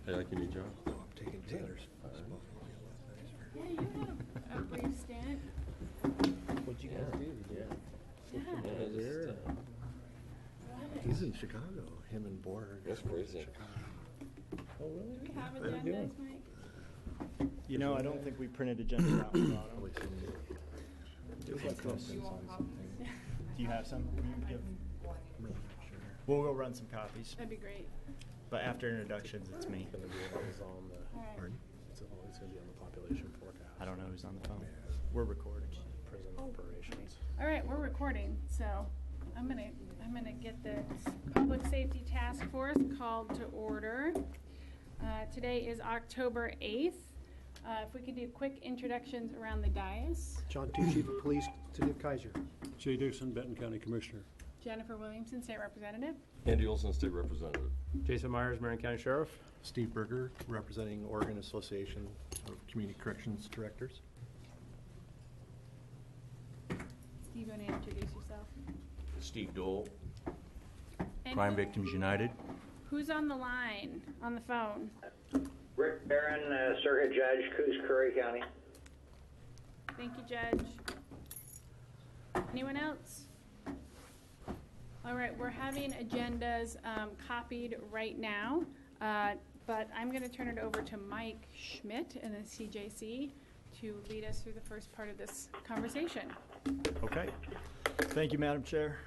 Hey, like your new job? Oh, I'm taking Taylor's spot. Yeah, you had a brief stint. What'd you guys do? Yeah. He's in Chicago. Him and Borg. That's crazy. Chicago. Do we have agendas, Mike? You know, I don't think we printed agendas out in the bottom. Probably some Different questions on something. Do you have some? You can give. I'm not sure. We'll go run some copies. That'd be great. But after introductions, it's me. Going to be on the. All right. Pardon? It's going to be on the population forecast. I don't know who's on the phone. We're recording. Prison operations. All right, we're recording, so I'm gonna get the Public Safety Task Force called to order. Today is October 8th. If we could do quick introductions around the dais. John Two, Chief of Police, City of Kaiser. Jay Dixon, Benton County Commissioner. Jennifer Williamson, State Representative. Andy Olson, State Representative. Jason Myers, Marion County Sheriff. Steve Berger, representing Oregon Association of Community Corrections Directors. Steve, you want to introduce yourself? Steve Dole, And Crime Victims United. Who's on the line, on the phone? Rick Barron, Circuit Judge, Coos Curry County. Thank you, Judge. Anyone else? All right, we're having agendas copied right now, but I'm going to turn it over to Mike Schmidt in the CJC to lead us through the first part of this conversation. Okay. Thank you, Madam Chair.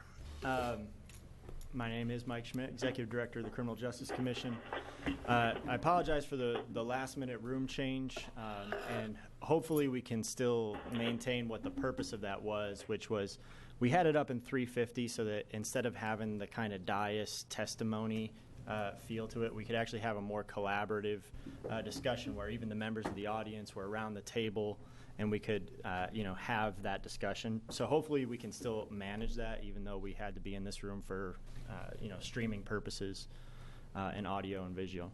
My name is Mike Schmidt, Executive Director of the Criminal Justice Commission. I apologize for the last-minute room change, and hopefully we can still maintain what the purpose of that was, which was we had it up in 350 so that instead of having the kind of dais testimony feel to it, we could actually have a more collaborative discussion where even the members of the audience were around the table and we could have that discussion. So hopefully we can still manage that even though we had to be in this room for streaming purposes and audio and visual.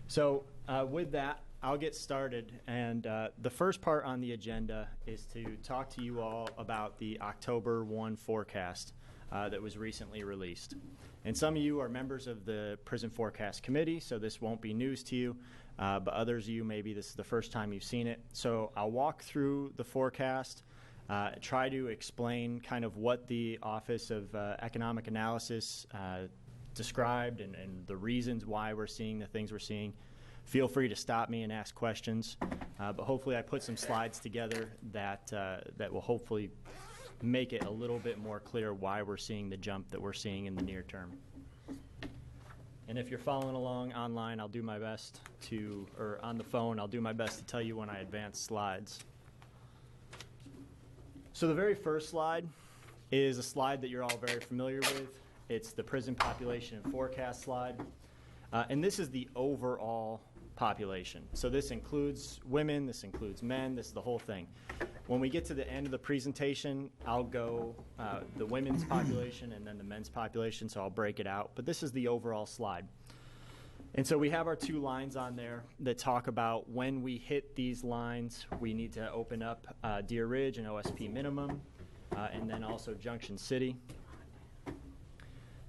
So with that, I'll get started, and the first part on the agenda is to talk to you all about the October 1 forecast that was recently released. And some of you are members of the Prison Forecast Committee, so this won't be news to you, but others of you, maybe this is the first time you've seen it. So I'll walk through the forecast, try to explain kind of what the Office of Economic Analysis described and the reasons why we're seeing the things we're seeing. Feel free to stop me and ask questions, but hopefully I put some slides together that will hopefully make it a little bit more clear why we're seeing the jump that we're seeing in the near term. And if you're following along online, I'll do my best or on the phone, I'll do my best to tell you when I advance slides. So the very first slide is a slide that you're all very familiar with. It's the prison population and forecast slide. And this is the overall population. So this includes women, this includes men, this is the whole thing. When we get to the end of the presentation, I'll go the women's population and then the men's population, so I'll break it out. But this is the overall slide. And so we have our two lines on there that talk about when we hit these lines, we need to open up Deer Ridge and OSP minimum, and then also Junction City.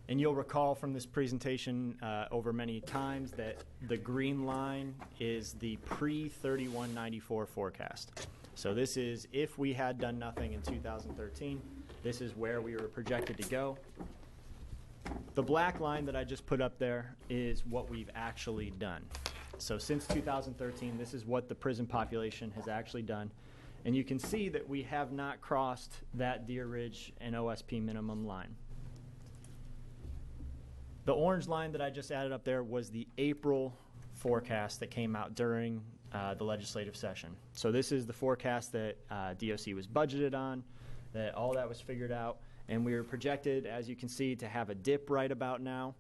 And you'll recall from this presentation over many times that the green line is the pre-3194 forecast. So this is if we had done nothing in 2013, this is where we were projected to go. The black line that I just put up there is what we've actually done. So since 2013, this is what the prison population has actually done. And you can see that we have not crossed that Deer Ridge and OSP minimum line. The orange line that I just added up there was the April forecast that came out during the legislative session. So this is the forecast that DOC was budgeted on, that all that was figured out, and we were projected, as you can see, to have a dip right about now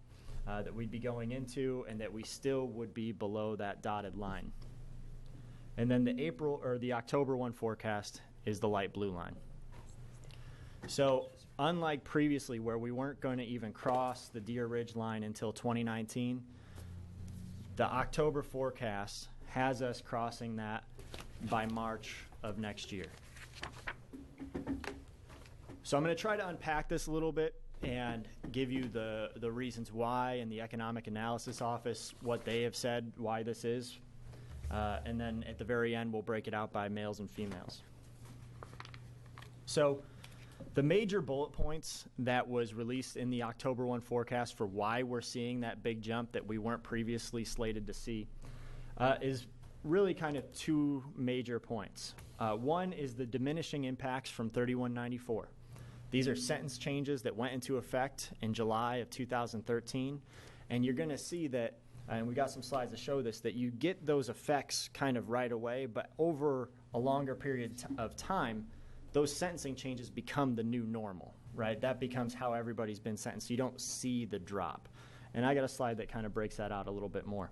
that we'd be going into, and that we still would be below that dotted line. And then the October 1 forecast is the light blue line. So unlike previously where we weren't going to even cross the Deer Ridge line until 2019, the October forecast has us crossing that by March of next year. So I'm going to try to unpack this a little bit and give you the reasons why, and the Economic Analysis Office, what they have said, why this is. And then at the very end, we'll break it out by males and females. So the major bullet points that was released in the October 1 forecast for why we're seeing that big jump that we weren't previously slated to see is really kind of two major points. One is the diminishing impacts from 3194. These are sentence changes that went into effect in July of 2013, and you're going to see that, and we got some slides to show this, that you get those effects kind of right away, but over a longer period of time, those sentencing changes become the new normal, right? That becomes how everybody's been sentenced. You don't see the drop. And I got a slide that kind of breaks that out a little bit more.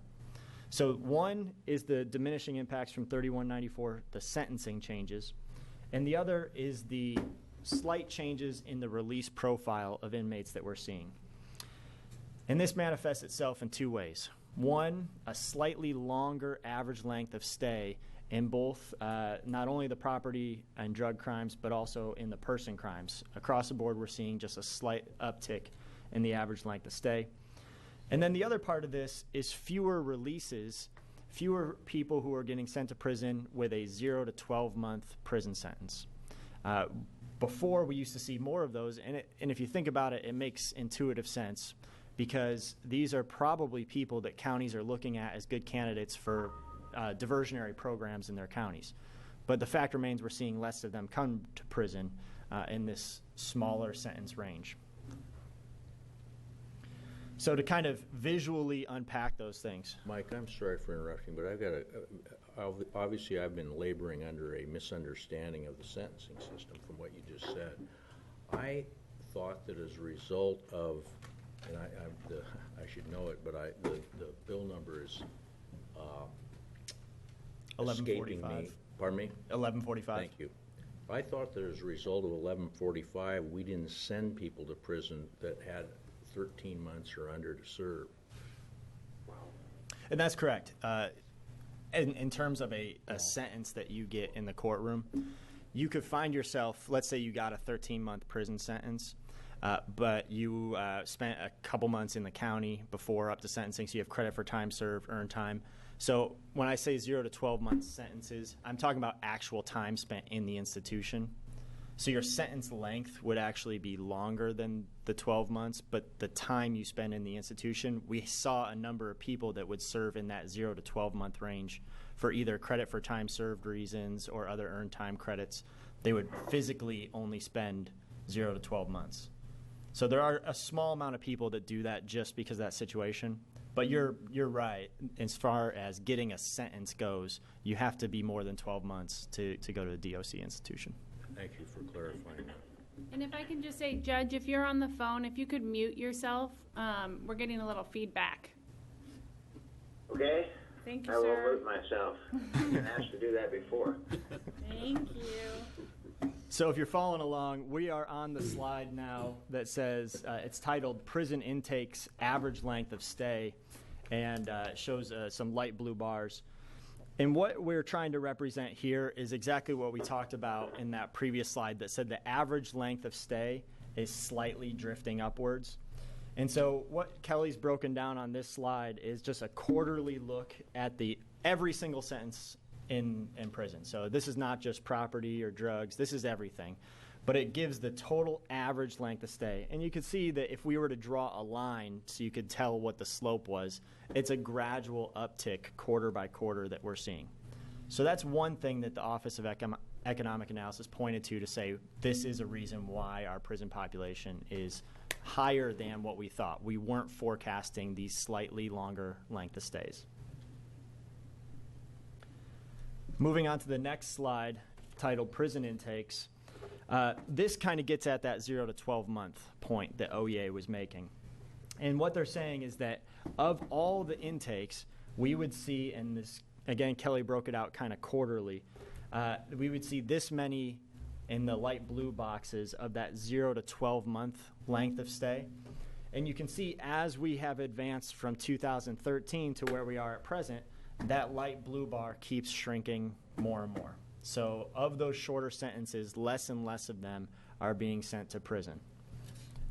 So one is the diminishing impacts from 3194, the sentencing changes, and the other is the slight changes in the release profile of inmates that we're seeing. And this manifests itself in two ways. One, a slightly longer average length of stay in both not only the property and drug crimes, but also in the person crimes. Across the board, we're seeing just a slight uptick in the average length of stay. And then the other part of this is fewer releases, fewer people who are getting sent to prison with a 0 to 12-month prison sentence. Before, we used to see more of those, and if you think about it, it makes intuitive sense, because these are probably people that counties are looking at as good candidates for diversionary programs in their counties. But the fact remains we're seeing less of them come to prison in this smaller sentence range. So to kind of visually unpack those things. Mike, I'm sorry for interrupting, but I've got obviously I've been laboring under a misunderstanding of the sentencing system from what you just said. I thought that as a result of, and I should know it, but the bill number is escaping me. Pardon me? 1145. Thank you. I thought that as a result of 1145, we didn't send people to prison that had 13 months or under to serve. And that's correct. In terms of a sentence that you get in the courtroom, you could find yourself, let's say you got a 13-month prison sentence, but you spent a couple months in the county before up to sentencing, so you have credit for time served, earned time. So when I say 0 to 12-month sentences, I'm talking about actual time spent in the institution. So your sentence length would actually be longer than the 12 months, but the time you spend in the institution, we saw a number of people that would serve in that 0 to 12-month range for either credit for time served reasons or other earned time credits. They would physically only spend 0 to 12 months. So there are a small amount of people that do that just because of that situation. But you're right. As far as getting a sentence goes, you have to be more than 12 months to go to a DOC institution. Thank you for clarifying that. And if I can just say, Judge, if you're on the phone, if you could mute yourself, we're getting a little feedback. Okay? Thank you, I will sir. mute myself. I've been asked to do that before. Thank you. So if you're following along, we are on the slide now that says, it's titled Prison Intakes Average Length of Stay, and shows some light blue bars. And what we're trying to represent here is exactly what we talked about in that previous slide that said the average length of stay is slightly drifting upwards. And so what Kelly's broken down on this slide is just a quarterly look at every single sentence in prison. So this is not just property or drugs, this is everything. But it gives the total average length of stay. And you can see that if we were to draw a line so you could tell what the slope was, it's a gradual uptick quarter by quarter that we're seeing. So that's one thing that the Office of Economic Analysis pointed to say this is a reason why our prison population is higher than what we thought. We weren't forecasting these slightly longer length of stays. Moving on to the next slide, titled Prison Intakes. This kind of gets at that 0 to 12 month point that OEA was making. And what they're saying is that of all the intakes, we would see, and this, again, Kelly broke it out kind of quarterly, we would see this many in the light blue boxes of that 0 to 12 month length of stay. And you can see as we have advanced from 2013 to where we are at present, that light blue bar keeps shrinking more and more. So of those shorter sentences, less and less of them are being sent to prison.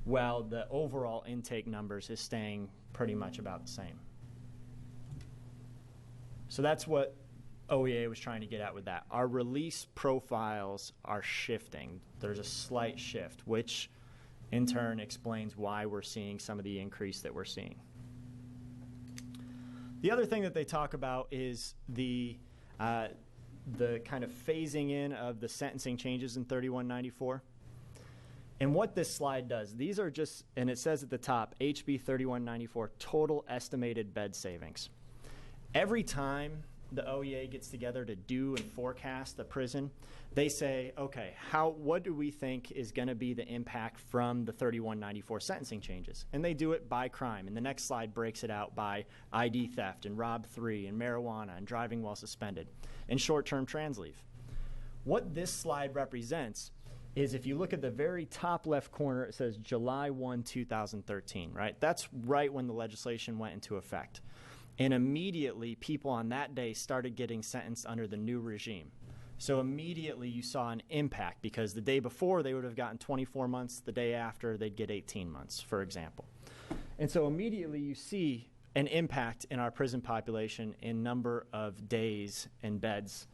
while the overall intake numbers is staying pretty much about the same. So that's what OEA was trying to get at with that. Our release profiles are shifting. There's a slight shift, which in turn explains why we're seeing some of the increase that we're seeing. The other thing that they talk about is the kind of phasing in of the sentencing changes in 3194. And what this slide does, these are just, and it says at the top, HB 3194, total estimated bed savings. Every time the OEA gets together to do and forecast the prison, they say, okay, what do we think is going to be the impact from the 3194 sentencing changes? And they do it by crime. And the next slide breaks it out by ID theft and Rob 3 and marijuana and driving while suspended and short-term trans leave. What this slide represents is if you look at the very top left corner, it says July 1, 2013, right? That's right when the legislation went into effect. And immediately, people on that day started getting sentenced under the new regime. So immediately, you saw an impact because the day before, they would have gotten 24 months. The day after, they'd get 18 months, for example. And so immediately, you see an impact in our prison population in number of days and beds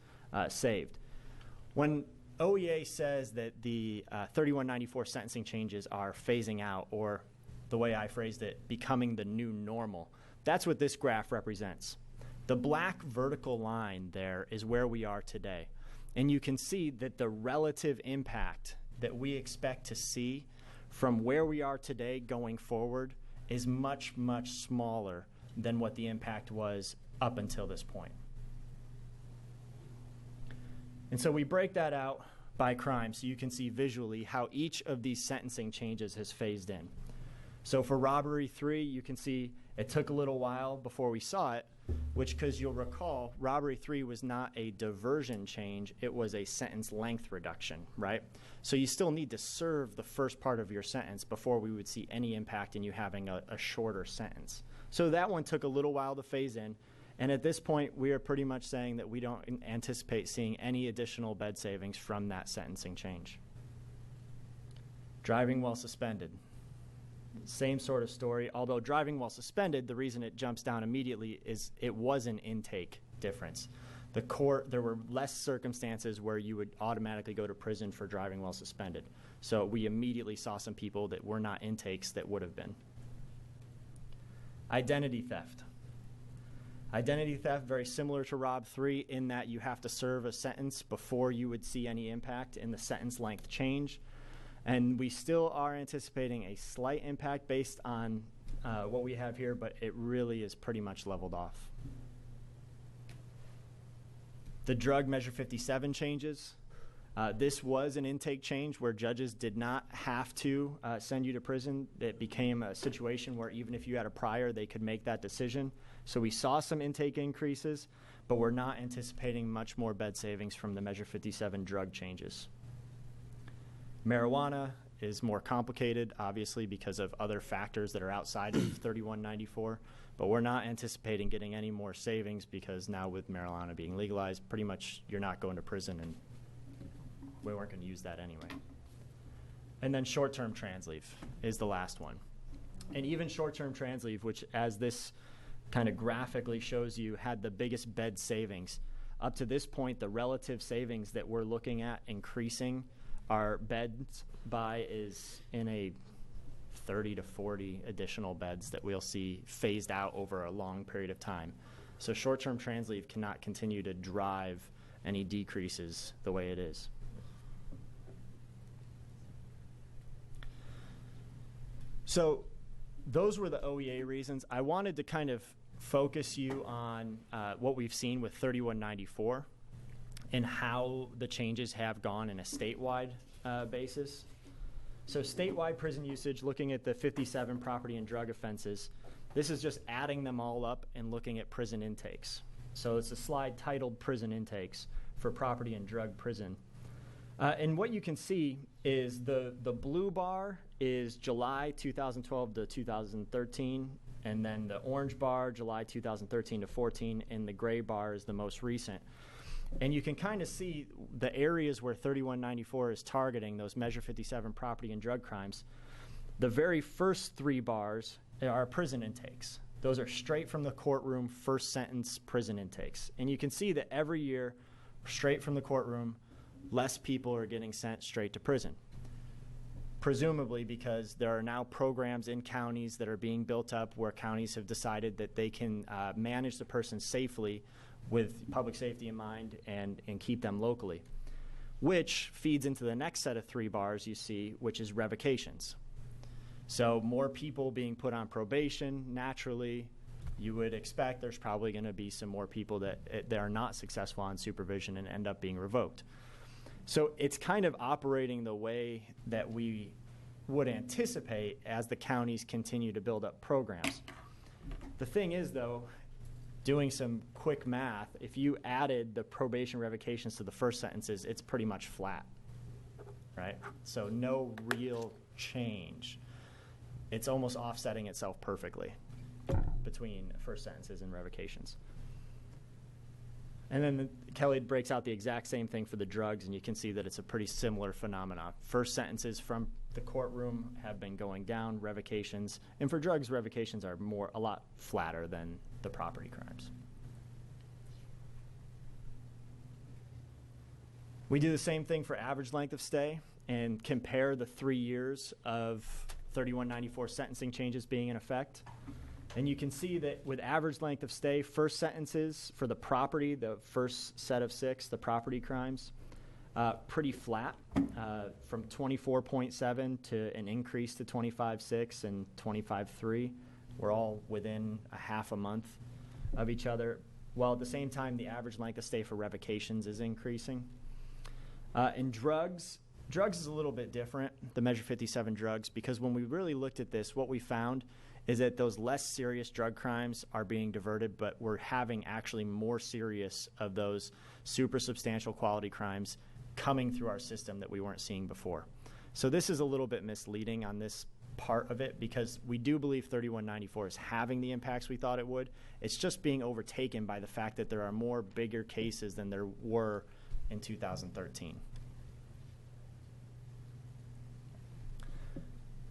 saved. When OEA says that the 3194 sentencing changes are phasing out, or the way I phrased it, becoming the new normal, that's what this graph represents. The black vertical line there is where we are today. And you can see that the relative impact that we expect to see from where we are today going forward is much, much smaller than what the impact was up until this point. And so we break that out by crime so you can see visually how each of these sentencing changes has phased in. So for robbery 3, you can see it took a little while before we saw it, which, because you'll recall, robbery 3 was not a diversion change, it was a sentence length reduction, right? So you still need to serve the first part of your sentence before we would see any impact in you having a shorter sentence. So that one took a little while to phase in, and at this point, we are pretty much saying that we don't anticipate seeing any additional bed savings from that sentencing change. Driving while suspended. Same sort of story, although driving while suspended, the reason it jumps down immediately is it was an intake difference. There were less circumstances where you would automatically go to prison for driving while suspended. So we immediately saw some people that were not intakes that would have been. Identity theft. Identity theft, very similar to Rob 3 in that you have to serve a sentence before you would see any impact in the sentence length change. And we still are anticipating a slight impact based on what we have here, but it really is pretty much leveled off. The drug Measure 57 changes. This was an intake change where judges did not have to send you to prison. It became a situation where even if you had a prior, they could make that decision. So we saw some intake increases, but we're not anticipating much more bed savings from the Measure 57 drug changes. Marijuana is more complicated, obviously, because of other factors that are outside of 3194, but we're not anticipating getting any more savings because now with marijuana being legalized, pretty much you're not going to prison, and we weren't going to use that anyway. And then short-term trans leave is the last one. And even short-term trans leave, which as this kind of graphically shows you had the biggest bed savings, up to this point, the relative savings that we're looking at increasing our beds by is in a 30 to 40 additional beds that we'll see phased out over a long period of time. So short-term trans leave cannot continue to drive any decreases the way it is. So those were the OEA reasons. I wanted to kind of focus you on what we've seen with 3194 and how the changes have gone in a statewide basis. So statewide prison usage, looking at the 57 property and drug offenses, this is just adding them all up and looking at prison intakes. So it's a slide titled Prison Intakes for property and drug prison. And what you can see is the blue bar is July 2012 to 2013, and then the orange bar, July 2013 to 14, and the gray bar is the most recent. And you can kind of see the areas where 3194 is targeting, those Measure 57 property and drug crimes. The very first 3 bars are prison intakes. Those are straight from the courtroom, first sentence prison intakes. And you can see that every year, straight from the courtroom, less people are getting sent straight to prison. Presumably because there are now programs in counties that are being built up where counties have decided that they can manage the person safely with public safety in mind and keep them locally, which feeds into the next set of 3 bars you see, which is revocations. So more people being put on probation, naturally, you would expect there's probably going to be some more people that are not successful on supervision and end up being revoked. So it's kind of operating the way that we would anticipate as the counties continue to build up programs. The thing is, though, doing some quick math, if you added the probation revocations to the first sentences, it's pretty much flat, right? So no real change. It's almost offsetting itself perfectly between first sentences and revocations. And then Kelly breaks out the exact same thing for the drugs, and you can see that it's a pretty similar phenomenon. First sentences from the courtroom have been going down, revocations, and for drugs, revocations are a lot flatter than the property crimes. We do the same thing for average length of stay and compare the 3 years of 3194 sentencing changes being in effect. And you can see that with average length of stay, first sentences for the property, the first set of 6, the property crimes, pretty flat, from 24.7 to an increase to 25.6 and 25.3. We're all within a half a month of each other, while at the same time the average length of stay for revocations is increasing. In drugs is a little bit different, the Measure 57 drugs, because when we really looked at this, what we found is that those less serious drug crimes are being diverted, but we're having actually more serious of those super substantial quality crimes coming through our system that we weren't seeing before. So this is a little bit misleading on this part of it because we do believe 3194 is having the impacts we thought it would. It's just being overtaken by the fact that there are more bigger cases than there were in 2013.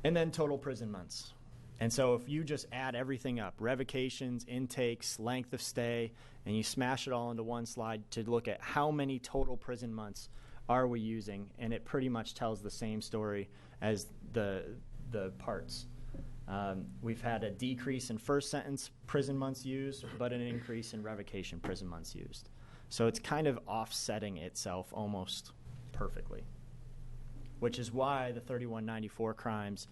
And then total prison months. And so if you just add everything up, revocations, intakes, length of stay, and you smash it all into one slide to look at how many total prison months are we using, and it pretty much tells the same story as the parts. We've had a decrease in first sentence prison months used, but an increase in revocation prison months used. So it's kind of offsetting itself almost perfectly, which is why the 3194 crimes,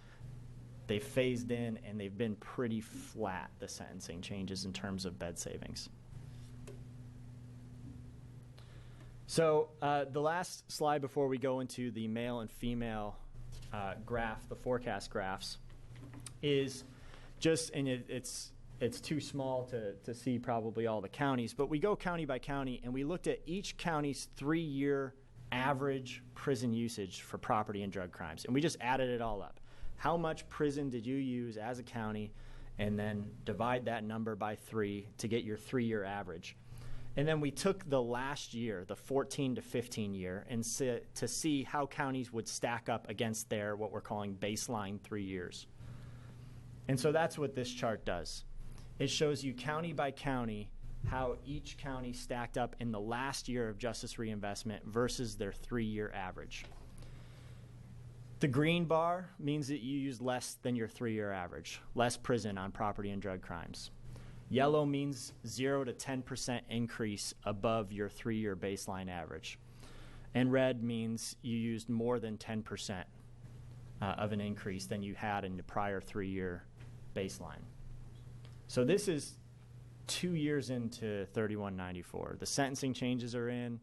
they've phased in and they've been pretty flat, the sentencing changes in terms of bed savings. So the last slide before we go into the male and female graph, the forecast graphs, is just, and it's too small to see probably all the counties, but we go county by county and we looked at each county's 3-year average prison usage for property and drug crimes, and we just added it all up. How much prison did you use as a county, and then divide that number by 3 to get your 3-year average. And then we took the last year, the 14 to 15 year, and to see how counties would stack up against their, what we're calling baseline 3 years. And so that's what this chart does. It shows you county by county how each county stacked up in the last year of justice reinvestment versus their 3-year average. The green bar means that you use less than your 3-year average, less prison on property and drug crimes. Yellow means 0 to 10% increase above your 3-year baseline average. And red means you used more than 10% of an increase than you had in the prior 3-year baseline. So this is 2 years into 3194. The sentencing changes are in.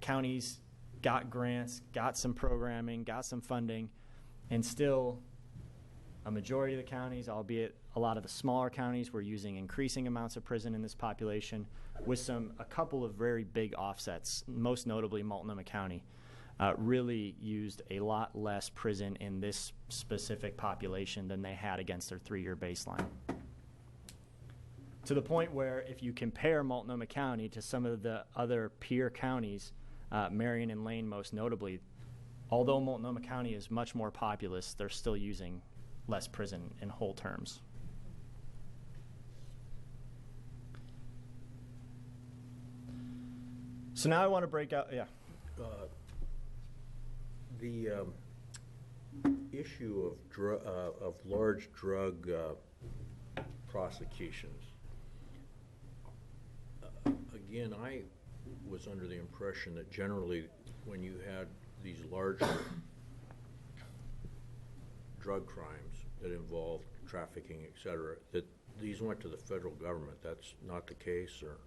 Counties got grants, got some programming, got some funding, and still a majority of the counties, albeit a lot of the smaller counties, were using increasing amounts of prison in this population with a couple of very big offsets, most notably Multnomah County really used a lot less prison in this specific population than they had against their 3-year baseline. To the point where if you compare Multnomah County to some of the other peer counties, Marion and Lane most notably, although Multnomah County is much more populous, they're still using less prison in whole terms. So now I want to break out, yeah. The issue of large drug prosecutions. Again, I was under the impression that generally when you had these larger drug crimes that involved trafficking, et cetera, that these went to the federal government. That's not the case, or?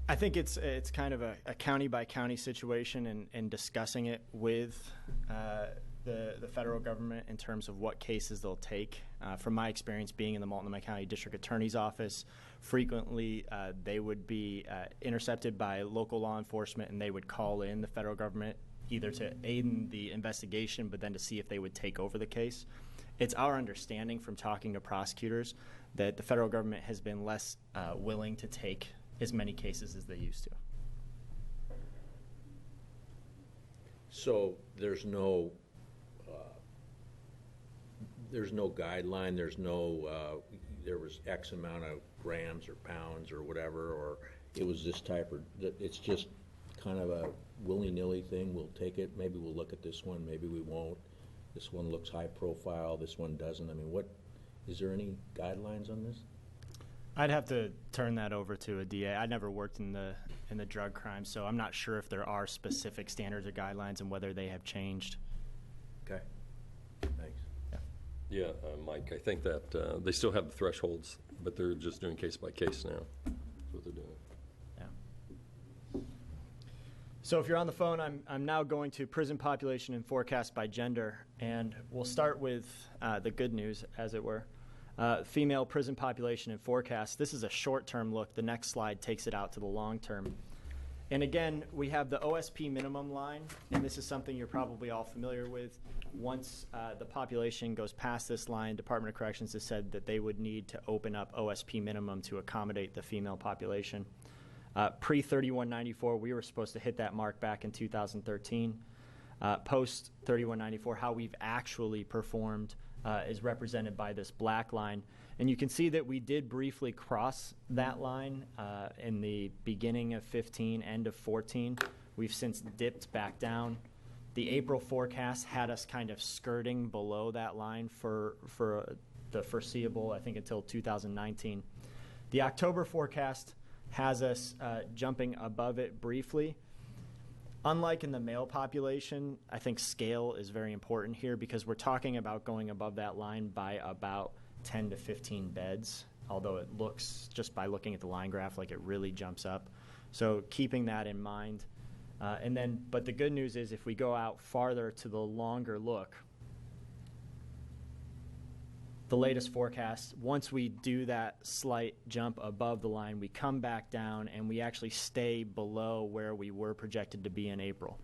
I think it's kind of a county by county situation, and discussing it with the federal government in terms of what cases they'll take. From my experience being in the Multnomah County District Attorney's Office, frequently they would be intercepted by local law enforcement, and they would call in the federal government either to aid in the investigation, but then to see if they would take over the case. It's our understanding from talking to prosecutors that the federal government has been less willing to take as many cases as they used to. So there's no guideline. There's no there was X amount of grams or pounds or whatever, or it was this type, or it's just kind of a willy-nilly thing. We'll take it. Maybe we'll look at this one. Maybe we won't. This one looks high profile. This one doesn't. I mean, what is there any guidelines on this? I'd have to turn that over to a DA. I never worked in the drug crime, so I'm not sure if there are specific standards or guidelines and whether they have changed. Okay. Thanks. Yeah, Mike, I think that they still have the thresholds, but they're just doing case by case now. That's what they're doing. Yeah. So if you're on the phone, I'm now going to prison population and forecast by gender, and we'll start with the good news, as it were. Female prison population and forecast. This is a short-term look. The next slide takes it out to the long term. And again, we have the OSP minimum line, and this is something you're probably all familiar with. Once the population goes past this line, Department of Corrections has said that they would need to open up OSP minimum to accommodate the female population. Pre-3194, we were supposed to hit that mark back in 2013. Post-3194, how we've actually performed is represented by this black line. And you can see that we did briefly cross that line in the beginning of 15, end of 14. We've since dipped back down. The April forecast had us kind of skirting below that line for the foreseeable, I think, until 2019. The October forecast has us jumping above it briefly. Unlike in the male population, I think scale is very important here because we're talking about going above that line by about 10 to 15 beds, although it looks, just by looking at the line graph, like it really jumps up. So keeping that in mind. But the good news is if we go out farther to the longer look, the latest forecast, once we do that slight jump above the line, we come back down and we actually stay below where we were projected to be in April.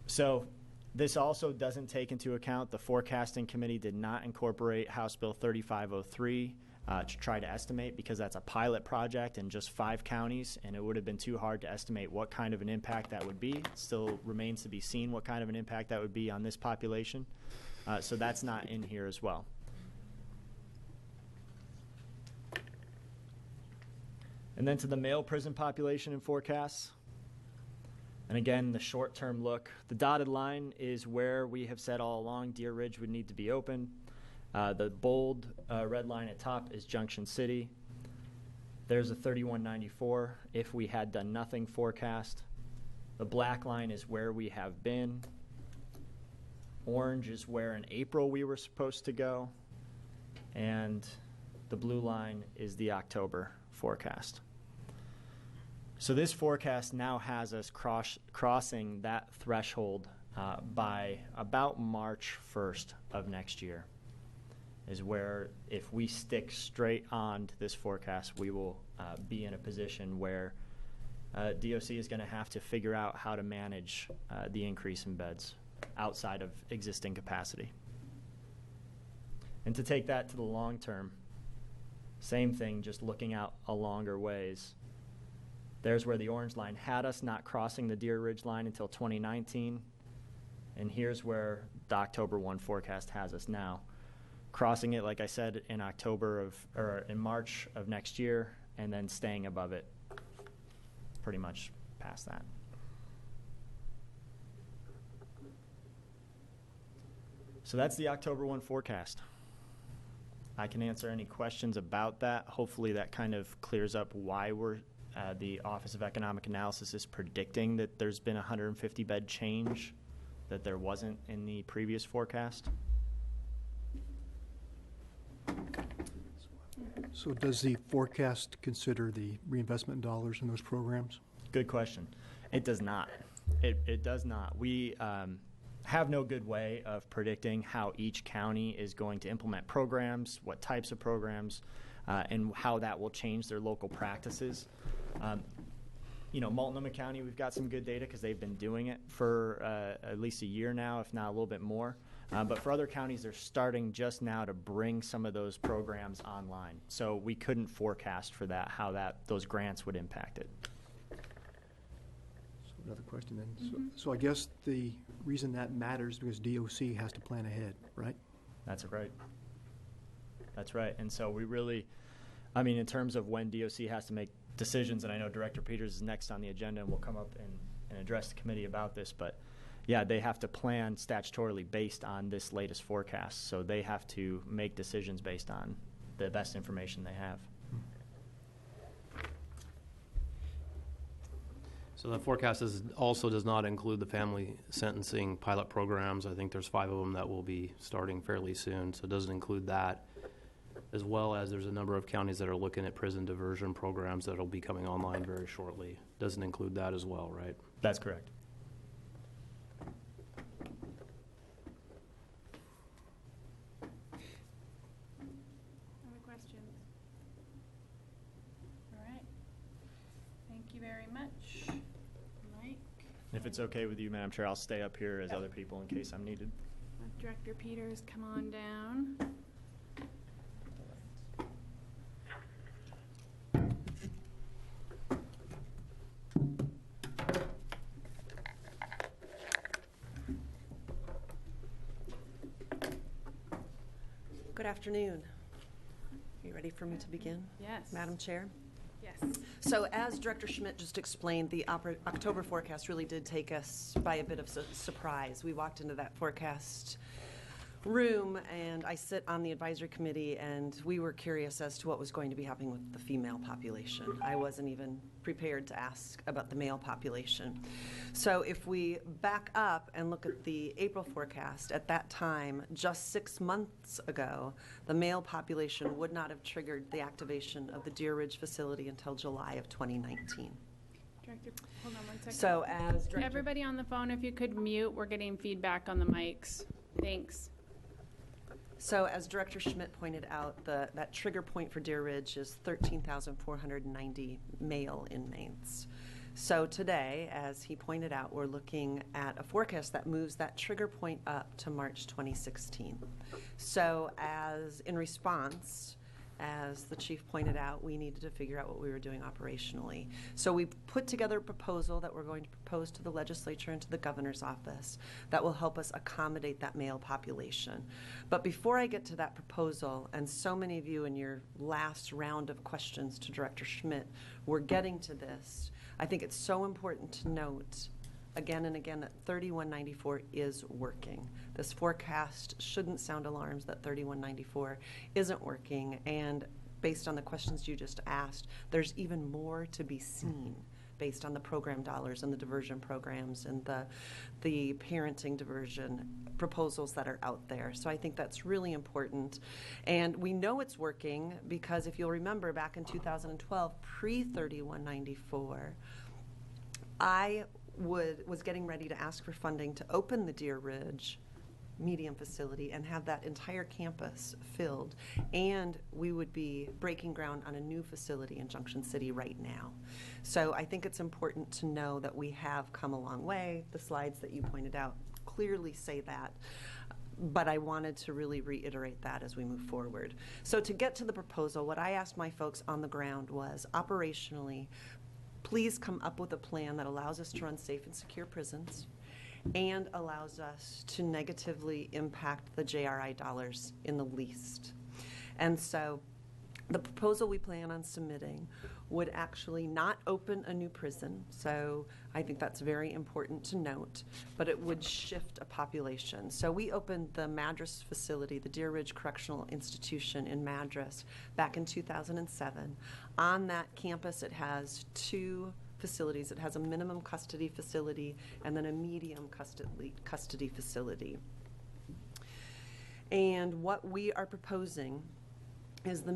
So this also doesn't take into account the forecasting committee did not incorporate House Bill 3503 to try to estimate, because that's a pilot project in just 5 counties, and it would have been too hard to estimate what kind of an impact that would be. It still remains to be seen what kind of an impact that would be on this population. So that's not in here as well. And then to the male prison population and forecasts. And again, the short-term look. The dotted line is where we have said all along Deer Ridge would need to be open. The bold red line at top is Junction City. There's a 3194 if we had done nothing forecast. The black line is where we have been. Orange is where in April we were supposed to go. And the blue line is the October forecast. So this forecast now has us crossing that threshold by about March 1st of next year, is where if we stick straight on to this forecast, we will be in a position where DOC is going to have to figure out how to manage the increase in beds outside of existing capacity. And to take that to the long term, same thing, just looking out a longer ways. There's where the orange line had us not crossing the Deer Ridge line until 2019. And here's where the October 1 forecast has us now. Crossing it, like I said, in March of next year, and then staying above it pretty much past that. So that's the October 1 forecast. I can answer any questions about that. Hopefully that kind of clears up why the Office of Economic Analysis is predicting that there's been a 150-bed change that there wasn't in the previous forecast. So does the forecast consider the reinvestment dollars in those programs? Good question. It does not. It does not. We have no good way of predicting how each county is going to implement programs, what types of programs, and how that will change their local practices. Multnomah County, we've got some good data because they've been doing it for at least a year now, if not a little bit more. But for other counties, they're starting just now to bring some of those programs online. So we couldn't forecast for that, how those grants would impact it. So another question then. So I guess the reason that matters is because DOC has to plan ahead, right? That's right. That's right. And so we really, in terms of when DOC has to make decisions, and I know Director Peters is next on the agenda and will come up and address the committee about this, but yeah, they have to plan statutorily based on this latest forecast. So they have to make decisions based on the best information they have. So the forecast also does not include the family sentencing pilot programs. I think there's 5 of them that will be starting fairly soon, so it doesn't include that. As well as there's a number of counties that are looking at prison diversion programs that will be coming online very shortly. Doesn't include that as well, right? That's correct. Other questions? All right. Thank you very much, Mike. If it's okay with you, Madam Chair, I'll stay up here as other people in case I'm needed. Director Peters, come on down. Good afternoon. Are you ready for me to begin? Yes. Madam Chair? Yes. So as Director Schmidt just explained, the October forecast really did take us by a bit of surprise. We walked into that forecast room, and I sit on the advisory committee, and we were curious as to what was going to be happening with the female population. I wasn't even prepared to ask about the male population. So if we back up and look at the April forecast, at that time, just 6 months ago, the male population would not have triggered the activation of the Deer Ridge facility until July of 2019. Director, hold on one second. So as Director... Everybody on the phone, if you could mute, we're getting feedback on the mics. Thanks. So as Director Schmidt pointed out, that trigger point for Deer Ridge is 13,490 male inmates. So today, as he pointed out, we're looking at a forecast that moves that trigger point up to March 2016. So as in response, as the chief pointed out, we needed to figure out what we were doing operationally. So we put together a proposal that we're going to propose to the legislature and to the governor's office that will help us accommodate that male population. But before I get to that proposal, and so many of you in your last round of questions to Director Schmidt were getting to this, I think it's so important to note again and again that 3194 is working. This forecast shouldn't sound alarms that 3194 isn't working, and based on the questions you just asked, there's even more to be seen based on the program dollars and the diversion programs and the parenting diversion proposals that are out there. So I think that's really important. And we know it's working because if you'll remember back in 2012, pre-3194, I was getting ready to ask for funding to open the Deer Ridge medium facility and have that entire campus filled, and we would be breaking ground on a new facility in Junction City right now. So I think it's important to know that we have come a long way. The slides that you pointed out clearly say that, but I wanted to really reiterate that as we move forward. So to get to the proposal, what I asked my folks on the ground was operationally, please come up with a plan that allows us to run safe and secure prisons and allows us to negatively impact the JRI dollars in the least. And so the proposal we plan on submitting would actually not open a new prison, so I think that's very important to note, but it would shift a population. So we opened the Madras facility, the Deer Ridge Correctional Institution in Madras, back in 2007. On that campus, it has 2 facilities. It has a minimum custody facility and then a medium custody facility. And what we are proposing is the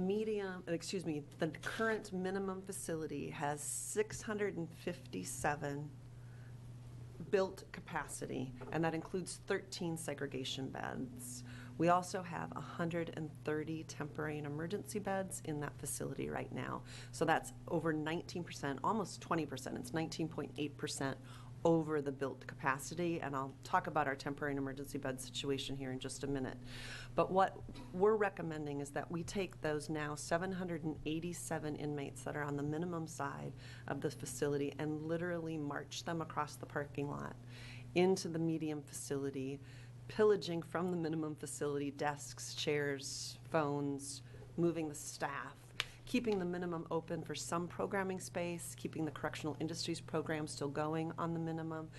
current minimum facility has 657 built capacity, and that includes 13 segregation beds. We also have 130 temporary and emergency beds in that facility right now. So that's over 19%, almost 20%. It's 19.8% over the built capacity, and I'll talk about our temporary and emergency bed situation here in just a minute. But what we're recommending is that we take those now 787 inmates that are on the minimum side of the facility and literally march them across the parking lot into the medium facility, pillaging from the minimum facility desks, chairs, phones, moving the staff, keeping the minimum open for some programming space, keeping the correctional industries program still going on the minimum,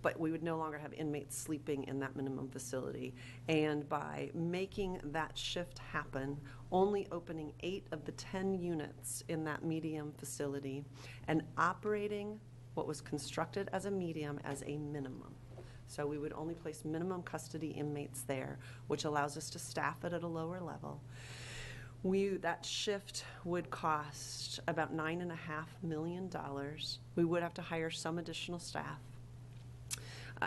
but we would no longer have inmates sleeping in that minimum facility. And by making that shift happen, only opening 8 of the 10 units in that medium facility and operating what was constructed as a medium as a minimum. So we would only place minimum custody inmates there, which allows us to staff it at a lower level. That shift would cost about $9.5 million. We would have to hire some additional staff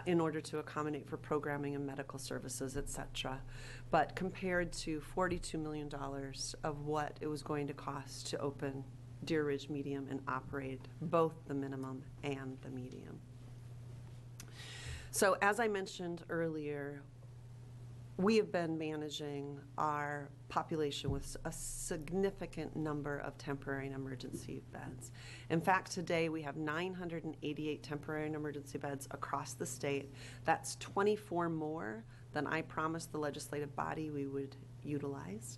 in order to accommodate for programming and medical services, et cetera. But compared to $42 million of what it was going to cost to open Deer Ridge Medium and operate both the minimum and the medium. So as I mentioned earlier, we have been managing our population with a significant number of temporary and emergency beds. In fact, today we have 988 temporary and emergency beds across the state. That's 24 more than I promised the legislative body we would utilize,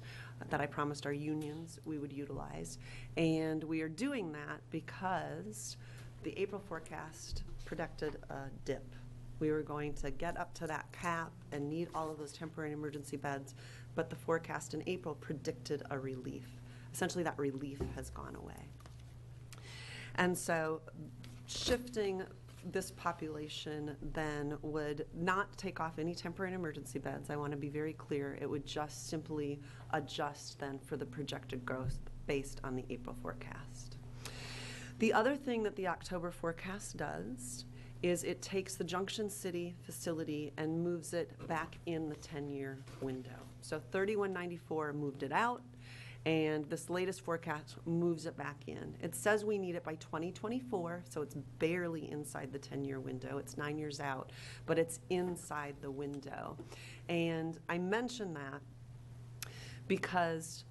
that I promised our unions we would utilize. And we are doing that because the April forecast predicted a dip. We were going to get up to that cap and need all of those temporary and emergency beds, but the forecast in April predicted a relief. Essentially, that relief has gone away. And so shifting this population then would not take off any temporary and emergency beds. I want to be very clear. It would just simply adjust then for the projected growth based on the April forecast. The other thing that the October forecast does is it takes the Junction City facility and moves it back in the 10-year window. So 3194 moved it out, and this latest forecast moves it back in. It says we need it by 2024, so it's barely inside the 10-year window. It's 9 years out, but it's inside the window. And I mention that because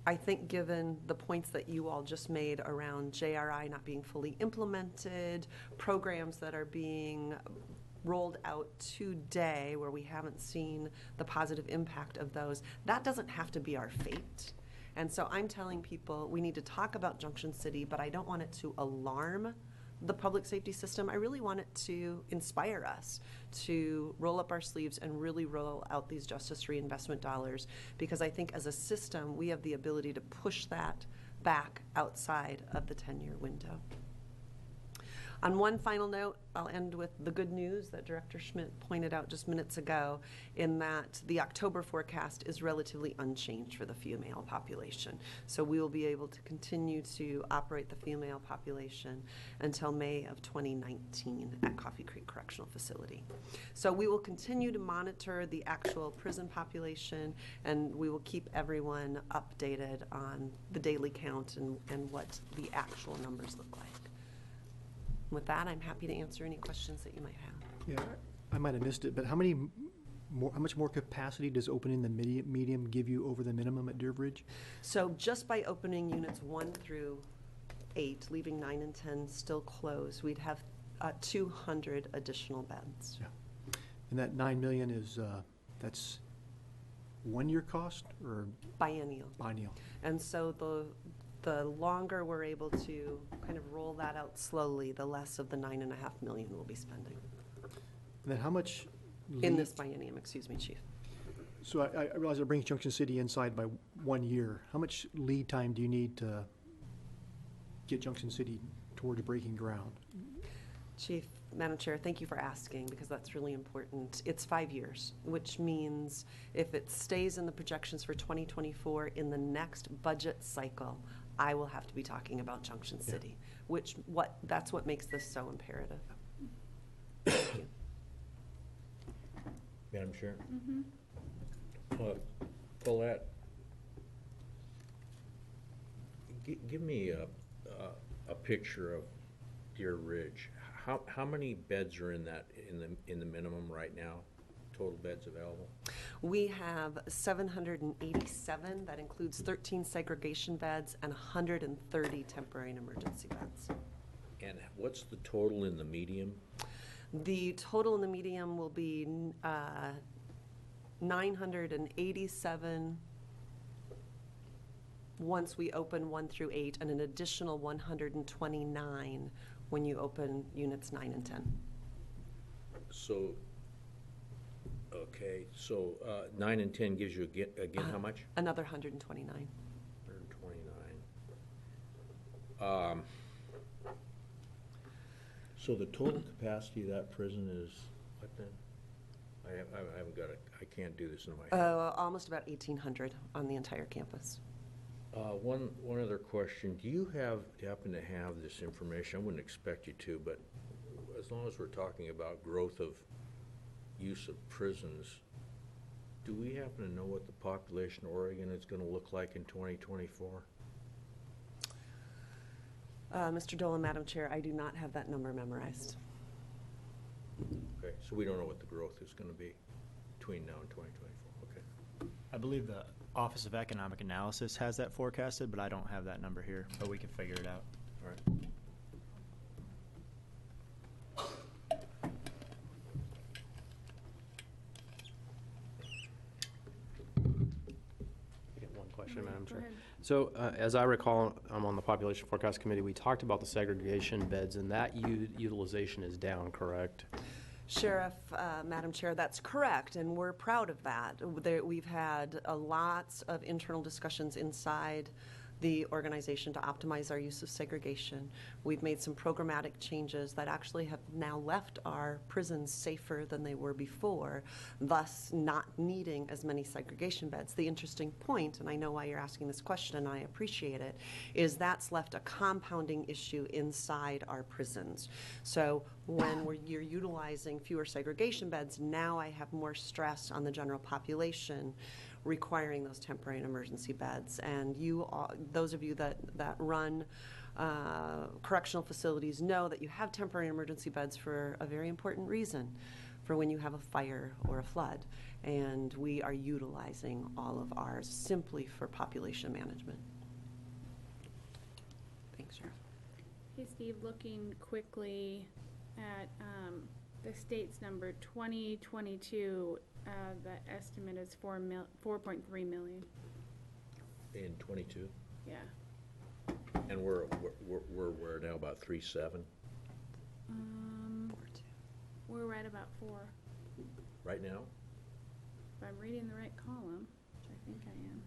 I think given the points that you all just made around JRI not being fully implemented, programs that are being rolled out today where we haven't seen the positive impact of those, that doesn't have to be our fate. And so I'm telling people we need to talk about Junction City, but I don't want it to alarm the public safety system. I really want it to inspire us to roll up our sleeves and really roll out these justice reinvestment dollars, because I think as a system we have the ability to push that back outside of the 10-year window. On one final note, I'll end with the good news that Director Schmidt pointed out just minutes ago, in that the October forecast is relatively unchanged for the female population. So we will be able to continue to operate the female population until May of 2019 at Coffee Creek Correctional Facility. So we will continue to monitor the actual prison population, and we will keep everyone updated on the daily count and what the actual numbers look like. With that, I'm happy to answer any questions that you might have. Yeah, I might have missed it, but how much more capacity does opening the medium give you over the minimum at Deer Ridge? So just by opening units 1 through 8, leaving 9 and 10 still closed, we'd have 200 additional beds. Yeah. And that 9 million is, that's 1-year cost or Biennial. biennial? And so the longer we're able to kind of roll that out slowly, the less of the 9.5 million we'll be spending. And then how much? In this biennium, excuse me, Chief. So I realize it brings Junction City inside by 1 year. How much lead time do you need to get Junction City towards breaking ground? Chief, Madam Chair, thank you for asking, because that's really important. It's 5 years, which means if it stays in the projections for 2024, in the next budget cycle, I will have to be talking about Junction City, that's what makes this so imperative. Thank you. Madam Chair? Paulette, give me a picture of Deer Ridge. How many beds are in the minimum right now? Total beds available? We have 787. That includes 13 segregation beds and 130 temporary and emergency beds. And what's the total in the medium? The total in the medium will be 987 once we open 1 through 8, and an additional 129 when you open units 9 and 10. So, okay, so 9 and 10 gives you again how much? Another 129. 129. So the total capacity of that prison is what then? I haven't got it. I can't do this in my head. Almost about 1,800 on the entire campus. One other question. Do you happen to have this information? I wouldn't expect you to, but as long as we're talking about growth of use of prisons, do we happen to know what the population of Oregon is going to look like in 2024? Mr. Dolan, Madam Chair, I do not have that number memorized. Okay, so we don't know what the growth is going to be between now and 2024. Okay. I believe the Office of Economic Analysis has that forecasted, but I don't have that number here, but we can figure it out. All right. One question, Right, Madam go Chair. ahead. So, as I recall, I'm on the Population Forecast Committee, we talked about the segregation beds, and that utilization is down, correct? Sheriff, Madam Chair, that's correct, and we're proud of that. We've had lots of internal discussions inside the organization to optimize our use of segregation. We've made some programmatic changes that actually have now left our prisons safer than they were before, thus not needing as many segregation beds. The interesting point, and I know why you're asking this question and I appreciate it, is that's left a compounding issue inside our prisons. So when you're utilizing fewer segregation beds, now I have more stress on the general population requiring those temporary and emergency beds. And those of you that run correctional facilities know that you have temporary and emergency beds for a very important reason, for when you have a fire or a flood. And we are utilizing all of ours simply for population management. Thanks, Sheriff. Hey, Steve, looking quickly at the state's number, 2022, the estimate is 4.3 million. In 22? Yeah. And we're now about 3.7 We're right about 4. right now? If I'm reading the right column, which I think I am.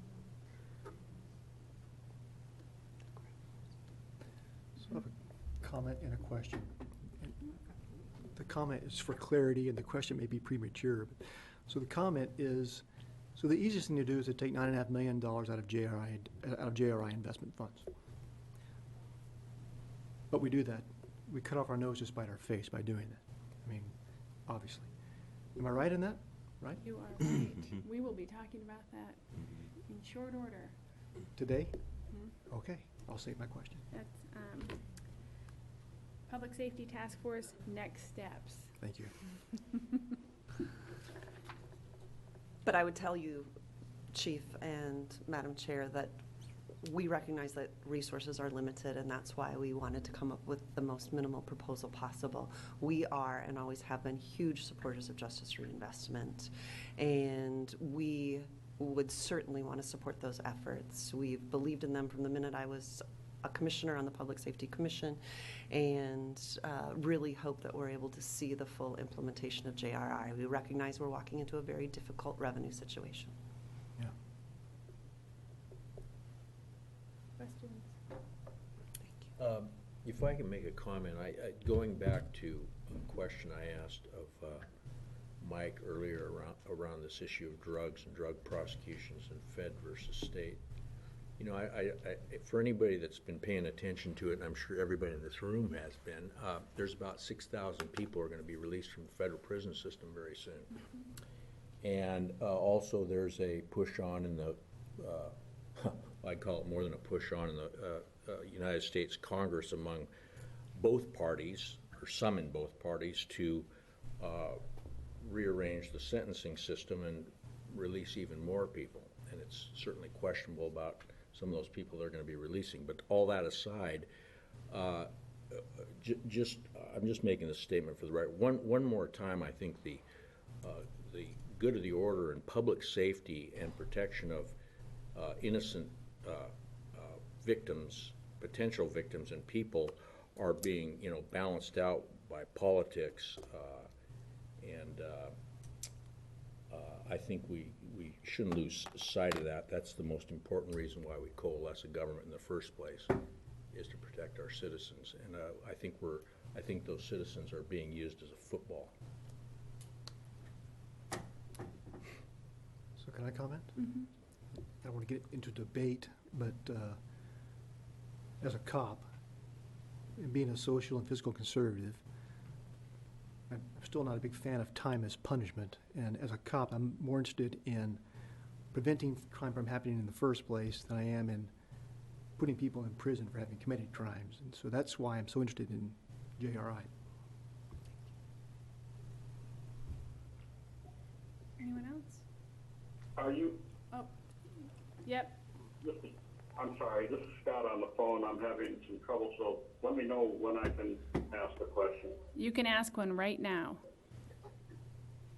So I have a comment and a question. The comment is for clarity, and the question may be premature. So the comment is, so the easiest thing to do is to take $9.5 million out of JRI investment funds. But we do that. We cut off our nose to spite our face by doing that. I mean, obviously. Am I right in that? Right? You are right. We will be talking about that in short order. Today? Okay, I'll save my question. That's Public Safety Task Force next steps. Thank you. But I would tell you, Chief and Madam Chair, that we recognize that resources are limited, and that's why we wanted to come up with the most minimal proposal possible. We are, and always have been, huge supporters of justice reinvestment, and we would certainly want to support those efforts. We've believed in them from the minute I was a commissioner on the Public Safety Commission, and really hope that we're able to see the full implementation of JRI. We recognize we're walking into a very difficult revenue situation. Yeah. Questions? If I can make a comment, going back to a question I asked of Mike earlier around this issue of drugs and drug prosecutions and Fed versus state. You know, for anybody that's been paying attention to it, and I'm sure everybody in this room has been, there's about 6,000 people who are going to be released from the federal prison system very soon. And also there's a push on in the, I'd call it more than a push on in the United States Congress among both parties, or some in both parties, to rearrange the sentencing system and release even more people. And it's certainly questionable about some of those people they're going to be releasing. But all that aside, I'm just making this statement for the record. One more time, I think the good of the order and public safety and protection of innocent victims, potential victims, and people are being, balanced out by politics, and I think we shouldn't lose sight of that. That's the most important reason why we coalesce a government in the first place, is to protect our citizens. And I think those citizens are being used as a football. So can I comment? Mm-hmm. I don't want to get into debate, but as a cop, and being a social and physical conservative, I'm still not a big fan of time as punishment. And as a cop, I'm more interested in preventing crime from happening in the first place than I am in putting people in prison for having committed crimes. And so that's why I'm so interested in JRI. Anyone else? Are you? Oh, yep. I'm sorry, this is Scott on the phone. I'm having some trouble, so let me know when I can ask the question. You can ask one right now.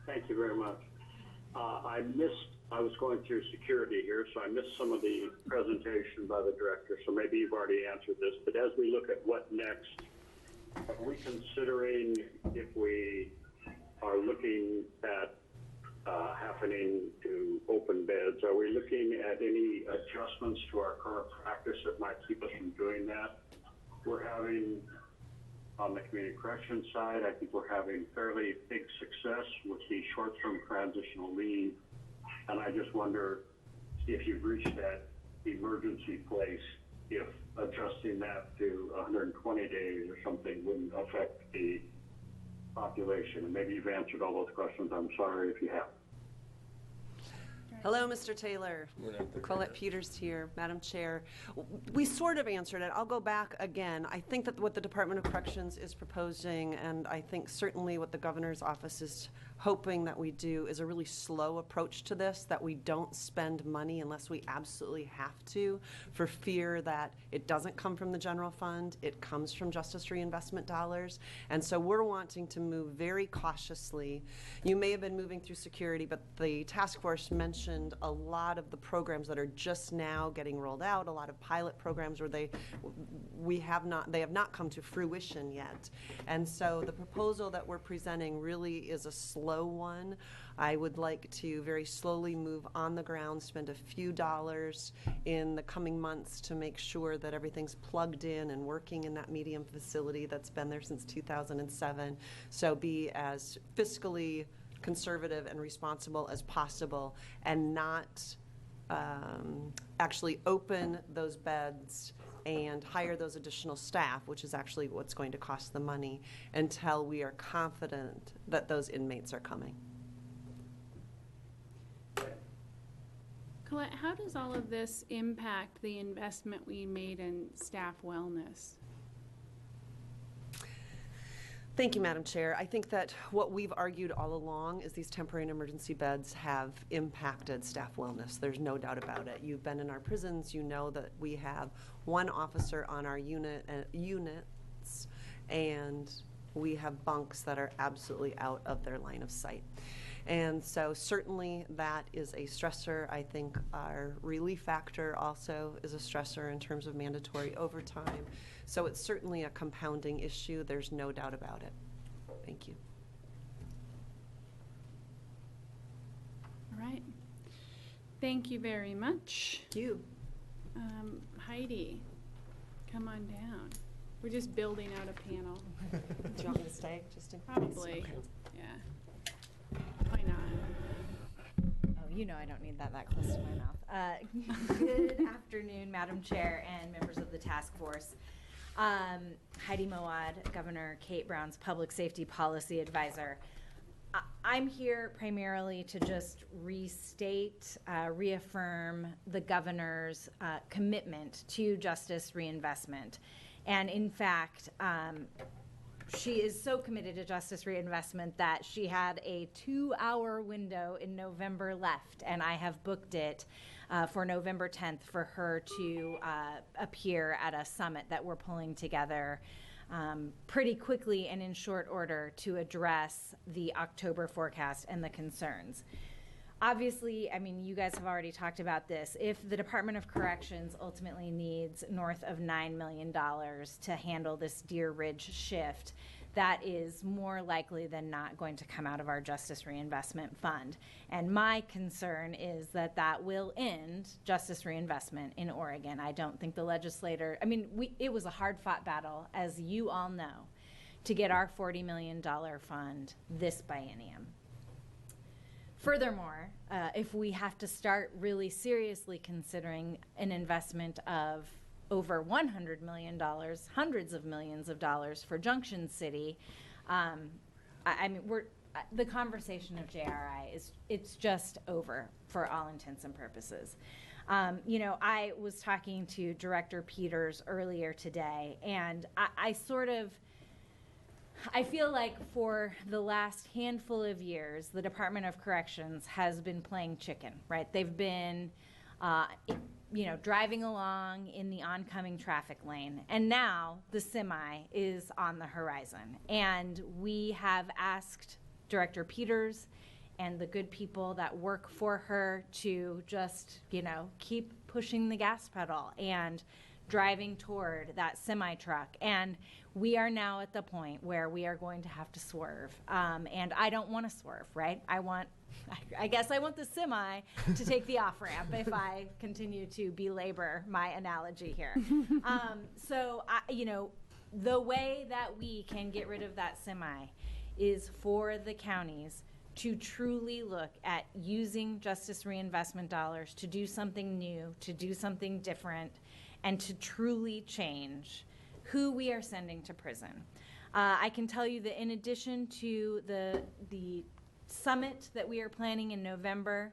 Thank you very much. I was going through security here, so I missed some of the presentation by the director, so maybe you've already answered this. But as we look at what next, are we considering, if we are looking at happening to open beds, are we looking at any adjustments to our current practice that might keep us from doing that? We're having, on the community corrections side, I think we're having fairly big success with the short-term transitional leave. And I just wonder if you've reached that emergency place, if adjusting that to 120 days or something wouldn't affect the population. And maybe you've answered all those questions. I'm sorry if you have. Hello, Mr. Taylor. Colette Peters here, Madam Chair. We sort of answered it. I'll go back again. I think that what the Department of Corrections is proposing, and I think certainly what the governor's office is hoping that we do, is a really slow approach to this, that we don't spend money unless we absolutely have to, for fear that it doesn't come from the general fund, it comes from justice reinvestment dollars. And so we're wanting to move very cautiously. You may have been moving through security, but the task force mentioned a lot of the programs that are just now getting rolled out, a lot of pilot programs where they have not come to fruition yet. And so the proposal that we're presenting really is a slow one. I would like to very slowly move on the ground, spend a few dollars in the coming months to make sure that everything's plugged in and working in that medium facility that's been there since 2007. So be as fiscally conservative and responsible as possible, and not actually open those beds and hire those additional staff, which is actually what's going to cost the money, until we are confident that those inmates are coming. Colette, how does all of this impact the investment we made in staff wellness? Thank you, Madam Chair. I think that what we've argued all along is these temporary and emergency beds have impacted staff wellness. There's no doubt about it. You've been in our prisons. You know that we have one officer on our units, and we have bunks that are absolutely out of their line of sight. And so certainly that is a stressor. I think our relief factor also is a stressor in terms of mandatory overtime. So it's certainly a compounding issue. There's no doubt about it. Thank you. All right. Thank you very much. Thank you. Heidi, come on down. We're just building out a panel. Do you want me to stay just in case? Probably. Okay. Yeah. Why not? Oh, you know I don't need that close to my mouth. Good afternoon, Madam Chair and members of the task force. Heidi Moad, Governor Kate Brown's Public Safety Policy Advisor. I'm here primarily to just restate, reaffirm the governor's commitment to justice reinvestment. And in fact, she is so committed to justice reinvestment that she had a 2-hour window in November left, and I have booked it for November 10th for her to appear at a summit that we're pulling together pretty quickly and in short order to address the October forecast and the concerns. Obviously, I mean, you guys have already talked about this. If the Department of Corrections ultimately needs north of $9 million to handle this Deer Ridge shift, that is more likely than not going to come out of our Justice Reinvestment Fund. And my concern is that that will end justice reinvestment in Oregon. I don't think the legislator, I mean, it was a hard-fought battle, as you all know, to get our $40 million fund this biennium. Furthermore, if we have to start really seriously considering an investment of over $100 million, hundreds of millions of dollars for Junction City, I mean, the conversation of JRI it's just over for all intents and purposes. You know, I was talking to Director Peters earlier today, and I feel like for the last handful of years, the Department of Corrections has been playing chicken, right? They've been, you know, driving along in the oncoming traffic lane. And now the semi is on the horizon. And we have asked Director Peters and the good people that work for her to just, you know, keep pushing the gas pedal and driving toward that semi truck. And we are now at the point where we are going to have to swerve. And I don't want to swerve, right? I guess I want the semi to take the off ramp if I continue to belabor my analogy here. You know, the way that we can get rid of that semi is for the counties to truly look at using justice reinvestment dollars to do something new, to do something different, and to truly change who we are sending to prison. I can tell you that in addition to the summit that we are planning in November,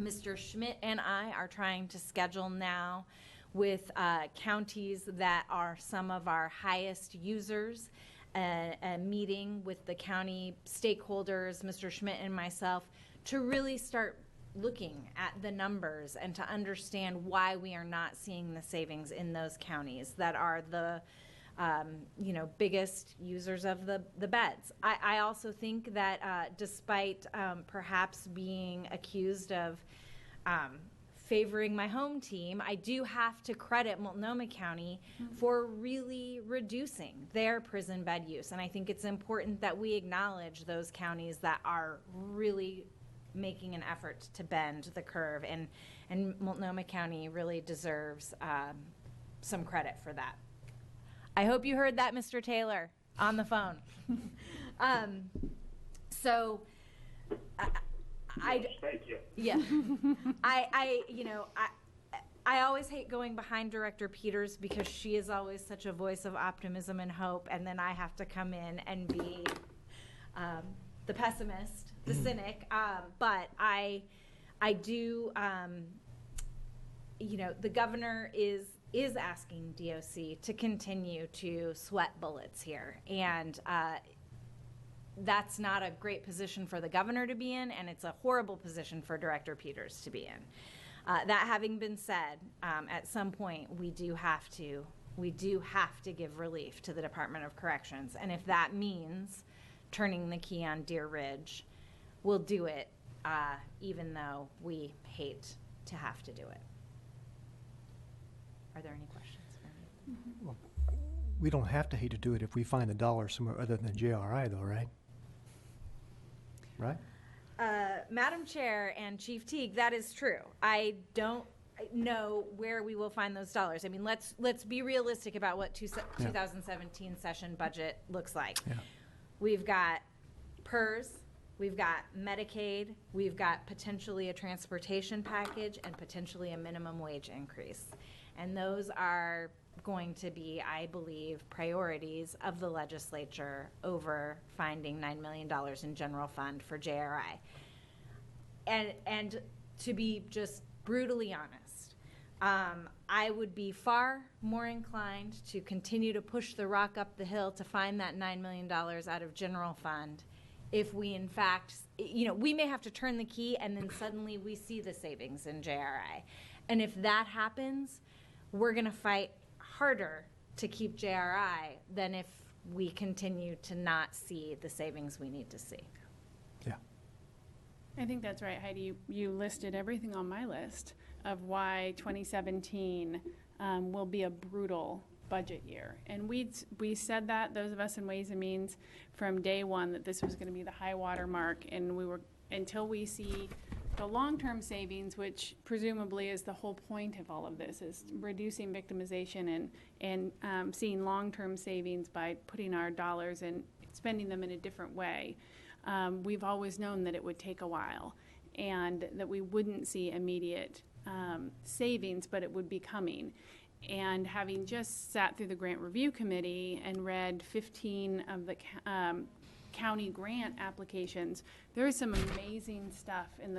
Mr. Schmidt and I are trying to schedule now with counties that are some of our highest users, a meeting with the county stakeholders, Mr. Schmidt and myself, to really start looking at the numbers and to understand why we are not seeing the savings in those counties that are the you know, biggest users of the beds. I also think that despite perhaps being accused of favoring my home team, I do have to credit Multnomah County for really reducing their prison bed use. And I think it's important that we acknowledge those counties that are really making an effort to bend the curve, and Multnomah County really deserves some credit for that. I hope you heard that, Mr. Taylor, on the phone. Thank you. Yeah. I always hate going behind Director Peters because she is always such a voice of optimism and hope, and then I have to come in and be the pessimist, the cynic. But I do, you know, the governor is is asking DOC to continue to sweat bullets here. And that's not a great position for the governor to be in, and it's a horrible position for Director Peters to be in. That having been said, at some point we do have to give relief to the Department of Corrections, and if that means turning the key on Deer Ridge, we'll do it, even though we hate to have to do it. Are there any questions for me? Well, we don't have to hate to do it if we find the dollar somewhere other than JRI, though, right? Right? Madam Chair and Chief Teague, that is true. I don't know where we will find those dollars. I mean, let's be realistic about what 2017 session budget looks like. Yeah. We've got PERS, we've got Medicaid, we've got potentially a transportation package, and potentially a minimum wage increase. And those are going to be, I believe, priorities of the legislature over finding $9 million in general fund for JRI. And to be just brutally honest, I would be far more inclined to continue to push the rock up the hill to find that $9 million out of general fund if we in fact, we may have to turn the key and then suddenly we see the savings in JRI. And if that happens, we're going to fight harder to keep JRI than if we continue to not see the savings we need to see. Yeah. I think that's right, Heidi. You listed everything on my list of why 2017 will be a brutal budget year. And we said that, those of us in Ways and Means, from day one, that this was going to be the high water mark. And until we see the long-term savings, which presumably is the whole point of all of this, is reducing victimization and seeing long-term savings by putting our dollars and spending them in a different way. We've always known that it would take a while and that we wouldn't see immediate savings, but it would be coming. And having just sat through the grant review committee and read 15 of the county grant applications, there is some amazing stuff in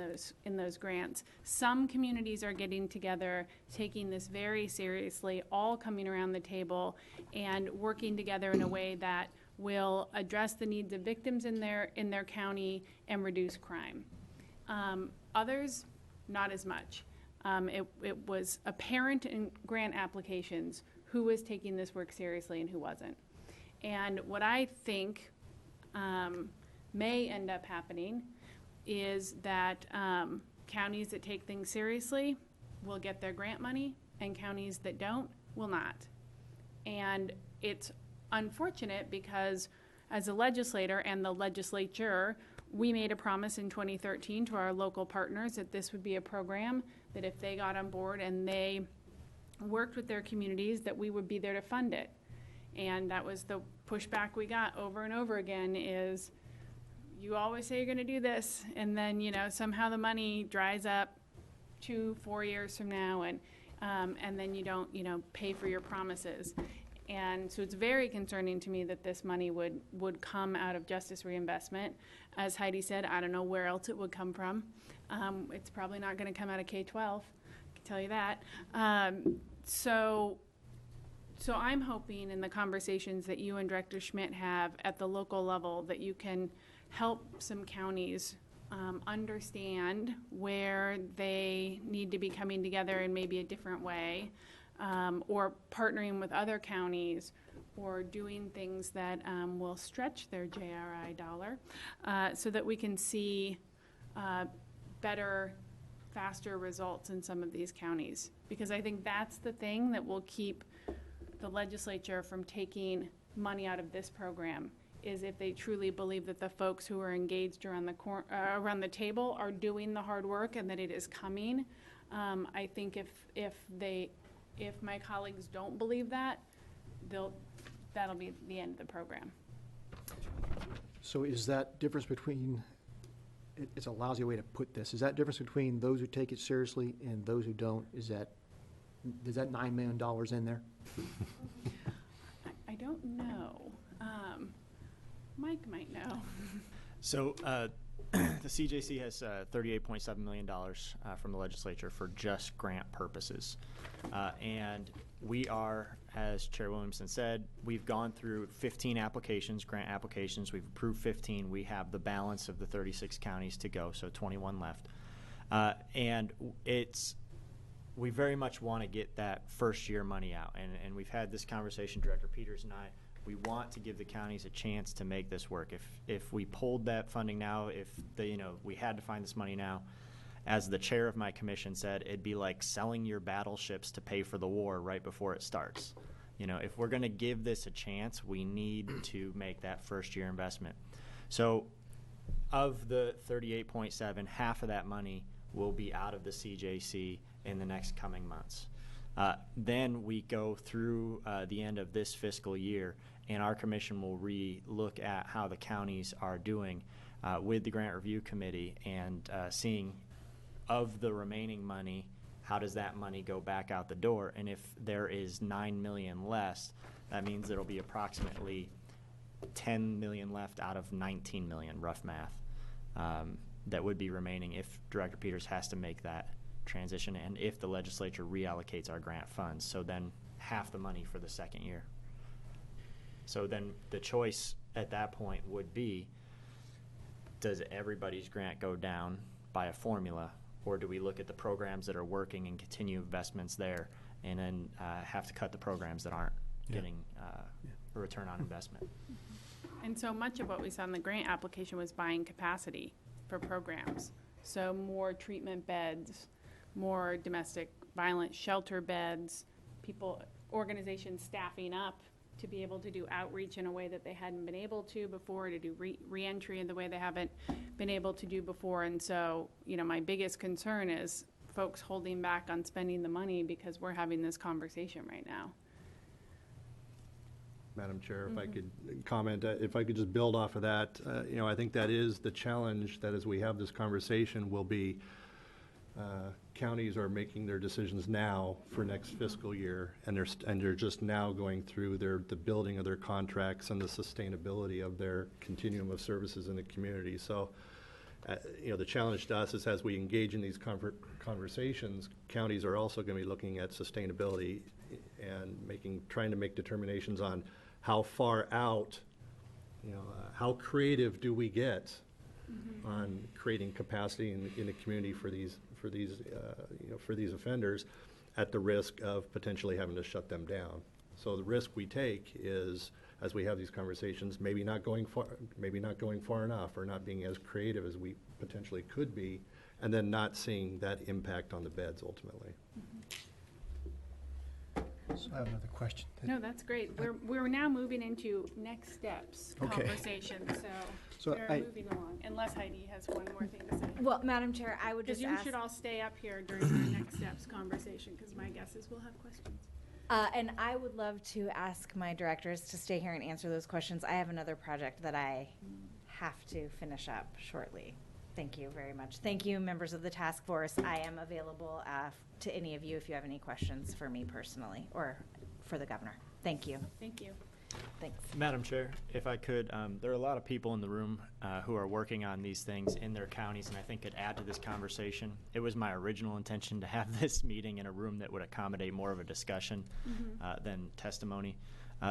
those grants. Some communities are getting together, taking this very seriously, all coming around the table and working together in a way that will address the needs of victims in their county and reduce crime. Others, not as much. It was apparent in grant applications who was taking this work seriously and who wasn't. And what I think may end up happening is that counties that take things seriously will get their grant money, and counties that don't will not. And it's unfortunate because as a legislator and the legislature, we made a promise in 2013 to our local partners that this would be a program that if they got on board and they worked with their communities, that we would be there to fund it. And that was the pushback we got over and over again is, you always say you're going to do this, and then somehow the money dries up 2-4 years from now, and then you don't pay for your promises. And so it's very concerning to me that this money would come out of justice reinvestment. As Heidi said, I don't know where else it would come from. It's probably not going to come out of K-12, I can tell you that. So I'm hoping in the conversations that you and Director Schmidt have at the local level that you can help some counties understand where they need to be coming together in maybe a different way, or partnering with other counties, or doing things that will stretch their JRI dollar, so that we can see better, faster results in some of these counties. Because I think that's the thing that will keep the legislature from taking money out of this program, is if they truly believe that the folks who are engaged around the table are doing the hard work and that it is coming. I think if my colleagues don't believe that, that'll be the end of the program. So is that difference between, it's a lousy way to put this, is that difference between those who take it seriously and those who don't, is that $9 million in there? I don't know. Mike might know. So the CJC has $38.7 million from the legislature for just grant purposes. And we are, as Chair Williamson said, we've gone through 15 applications, grant applications. We've approved 15. We have the balance of the 36 counties to go, so 21 left. And we very much want to get that first year money out. And we've had this conversation, Director Peters and I. We want to give the counties a chance to make this work. If we pulled that funding now, if we had to find this money now, as the chair of my commission said, it'd be like selling your battleships to pay for the war right before it starts. If we're going to give this a chance, we need to make that first year investment. So of the 38.7, half of that money will be out of the CJC in the next coming months. Then we go through the end of this fiscal year, and our commission will re-look at how the counties are doing with the Grant Review Committee and seeing of the remaining money, how does that money go back out the door? And if there is $9 million less, that means there'll be approximately $10 million left out of $19 million, rough math, that would be remaining if Director Peters has to make that transition and if the legislature reallocates our grant funds. So then half the money for the second year. So then the choice at that point would be, does everybody's grant go down by a formula, or do we look at the programs that are working and continue investments there and then have to cut the programs that aren't getting a return on investment? And so much of what we saw in the grant application was buying capacity for programs. So more treatment beds, more domestic violence shelter beds, organizations staffing up to be able to do outreach in a way that they hadn't been able to before, to do reentry in the way they haven't been able to do before. And so, my biggest concern is folks holding back on spending the money because we're having this conversation right now. Madam Chair, if I could comment, if I could just build off of that, I think that is the challenge, that as we have this conversation will be counties are making their decisions now for next fiscal year, and they're just now going through the building of their contracts and the sustainability of their continuum of services in the community. So, the challenge to us is, as we engage in these conversations, counties are also going to be looking at sustainability and trying to make determinations on how far out, how creative do we get on creating capacity in the community for these offenders, at the risk of potentially having to shut them down. So the risk we take is, as we have these conversations, maybe not going far enough, or not being as creative as we potentially could be, and then not seeing that impact on the beds ultimately. So I have another question. No, that's great. We're now moving into next steps conversation, so we're moving along. Unless Heidi has one more thing to say. Well, Madam Chair, I would just Because you ask. should all stay up here during our next steps conversation, because my guess is we'll have questions. And I would love to ask my directors to stay here and answer those questions. I have another project that I have to finish up shortly. Thank you very much. Thank you, members of the task force. I am available to any of you if you have any questions for me personally or for the governor. Thank you. Thank you. Thanks. Madam Chair, if I could, there are a lot of people in the room who are working on these things in their counties, and I think could add to this conversation. It was my original intention to have this meeting in a room that would accommodate more of a discussion than testimony.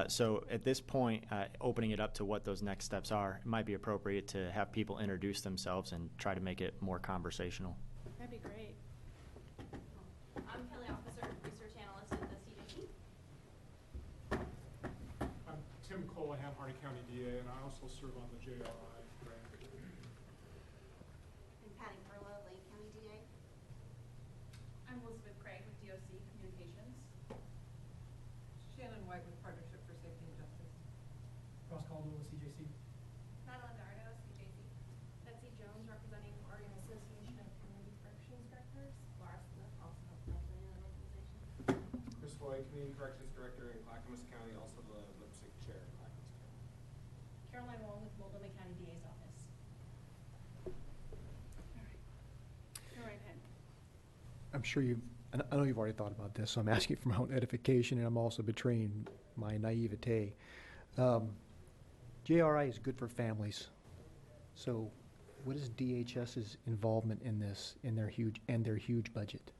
So at this point, opening it up to what those next steps are, it might be appropriate to have people introduce themselves and try to make it more conversational. That'd be great. I'm Kelly Officer, Research Analyst at the CDC. I'm Tim Colahan, Harney County DA, and I also serve on the JRI grant. I'm Patty Perla, Lake County DA. I'm Elizabeth Craig with DOC Communications. Shannon White with Partnership for Safety and Justice. Ross Caldwell with CJC. Madeline Dardo, CJC. Betsy Jones, representing Oregon Association of Community Corrections Directors. Laura Smith, also representing the organization. Chris Floyd, Community Corrections Director in Clackamas County, also the LIPSIC Chair in Clackamas County. Caroline Wong with Multnomah County DA's office. Go right ahead. I'm sure I know you've already thought about this, so I'm asking for my own edification, and I'm also betraying my naivete. JRI is good for families. So what is DHS's involvement in this, in their huge budget?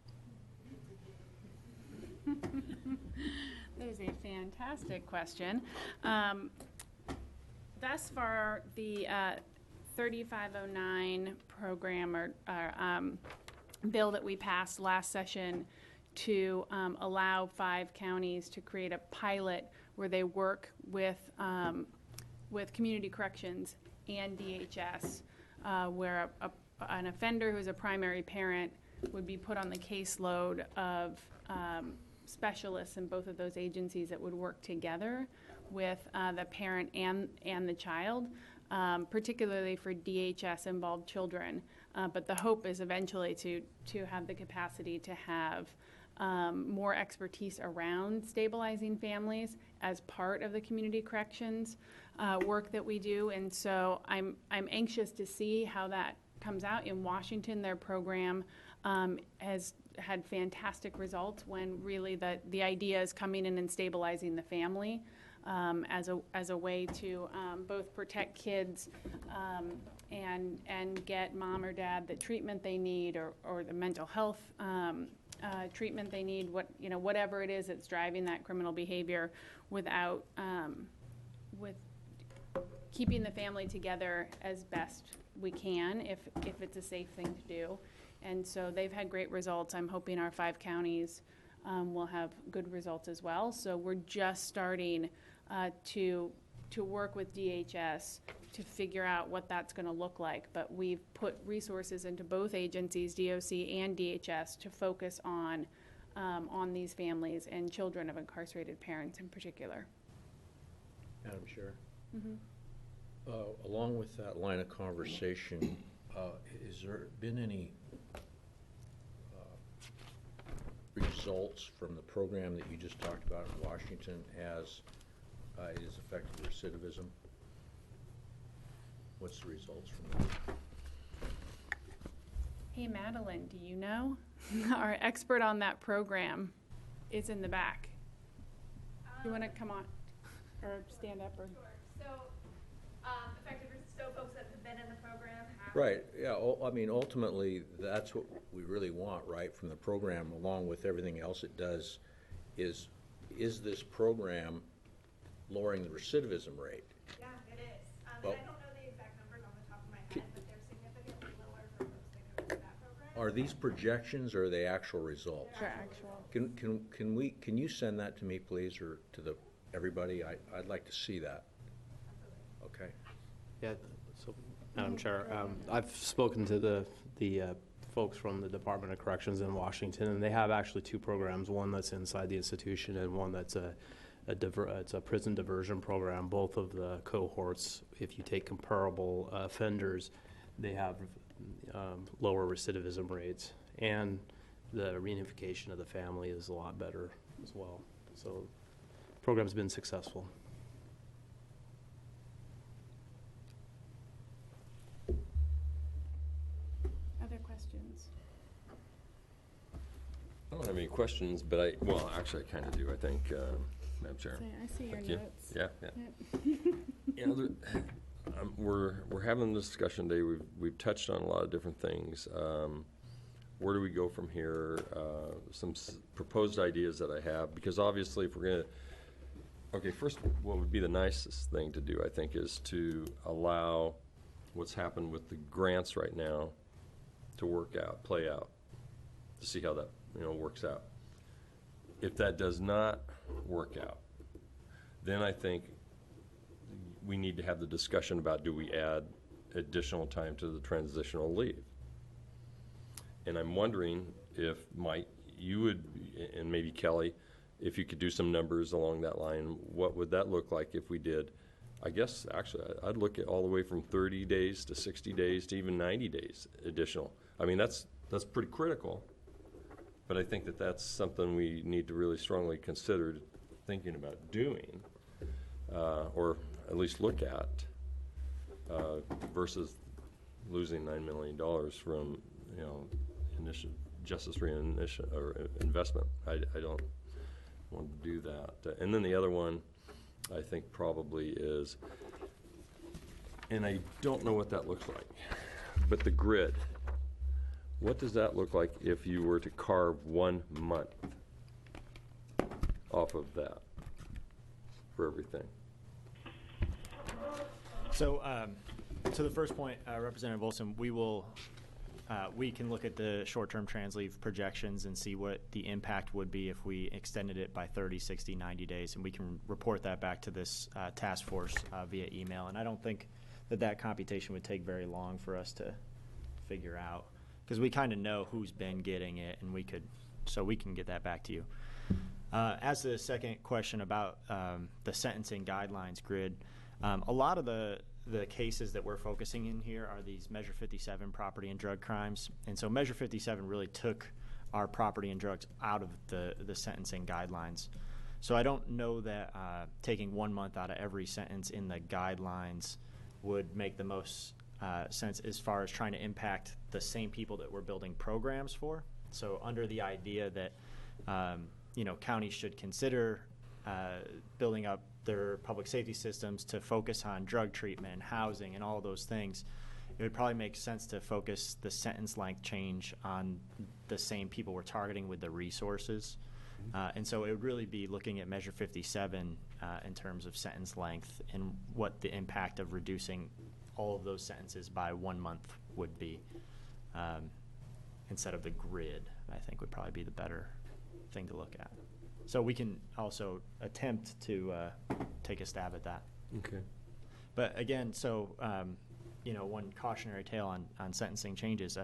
That is a fantastic question. Thus far, the 3509 program or bill that we passed last session to allow 5 counties to create a pilot where they work with community corrections and DHS, where an offender who's a primary parent would be put on the caseload of specialists in both of those agencies that would work together with the parent and the child, particularly for DHS-involved children. But the hope is eventually to have the capacity to have more expertise around stabilizing families as part of the community corrections work that we do. And so I'm anxious to see how that comes out. In Washington, their program has had fantastic results when really the idea is coming in and stabilizing the family as a way to both protect kids and get mom or dad the treatment they need or the mental health treatment they need, whatever it is that's driving that criminal behavior, without with keeping the family together as best we can if it's a safe thing to do. And so they've had great results. I'm hoping our 5 counties will have good results as well. So we're just starting to work with DHS to figure out what that's going to look like. But we've put resources into both agencies, DOC and DHS, to focus on these families and children of incarcerated parents in particular. Madam Chair, Mm-hmm. along with that line of conversation, has there been any results from the program that you just talked about in Washington as it has affected recidivism? What's the results from that? Hey, Madeline, do you know? Our expert on that program is in the back. You want to come on or stand up? Or? Sure. So, folks that have been in the program have... Right, yeah, I mean, ultimately, that's what we really want, right, from the program, along with everything else it does, is this program lowering the recidivism rate? Yeah, it is. Well, and I don't know the exact numbers on the top of my head, but they're significantly lower for folks that go through that program. are these projections or are they actual results? For actual. Can you send that to me, please, or to everybody? I'd like to see that. Okay. Yeah, so, Madam Chair, I've spoken to the folks from the Department of Corrections in Washington, and they have actually 2 programs, one that's inside the institution and one that's it's a prison diversion program. Both of the cohorts, if you take comparable offenders, they have lower recidivism rates, and the reunification of the family is a lot better as well. So the program's been successful. Other questions? I don't have any questions, but actually I kind of do, I think, Madam Chair. I see your Thank you. notes. Yeah. Yep. We're having this discussion today. We've touched on a lot of different things. Where do we go from here? Some proposed ideas that I have, because obviously if we're going to, first, what would be the nicest thing to do, I think, is to allow what's happened with the grants right now to play out, to see how that works out. If that does not work out, then I think we need to have the discussion about, do we add additional time to the transitional leave? And I'm wondering if, Mike, you would, and maybe Kelly, if you could do some numbers along that line, what would that look like if we did? I guess, actually, I'd look at all the way from 30 days to 60 days to even 90 days additional. I mean, that's pretty critical, but I think that's something we need to really strongly consider thinking about doing, or at least look at, versus losing $9 million from justice investment. I don't want to do that. And then the other one, I think probably is, and I don't know what that looks like, but the grid, what does that look like if you were to carve 1 month off of that for everything? So, to the first point, Representative Olson, we can look at the short-term trans leave projections and see what the impact would be if we extended it by 30, 60, 90 days, and we can report that back to this task force via email. And I don't think that computation would take very long for us to figure out, because we kind of know who's been getting it, and we can get that back to you. As to the second question about the sentencing guidelines grid, a lot of the cases that we're focusing in here are these Measure 57 property and drug crimes. And so Measure 57 really took our property and drugs out of the sentencing guidelines. So I don't know that taking 1 month out of every sentence in the guidelines would make the most sense as far as trying to impact the same people that we're building programs for. So under the idea that counties should consider building up their public safety systems to focus on drug treatment, housing, and all of those things, it would probably make sense to focus the sentence length change on the same people we're targeting with the resources. And so it would really be looking at Measure 57 in terms of sentence length and what the impact of reducing all of those sentences by 1 month would be, instead of the grid, I think would probably be the better thing to look at. So we can also attempt to take a stab at that. Okay. But again, one cautionary tale on sentencing changes.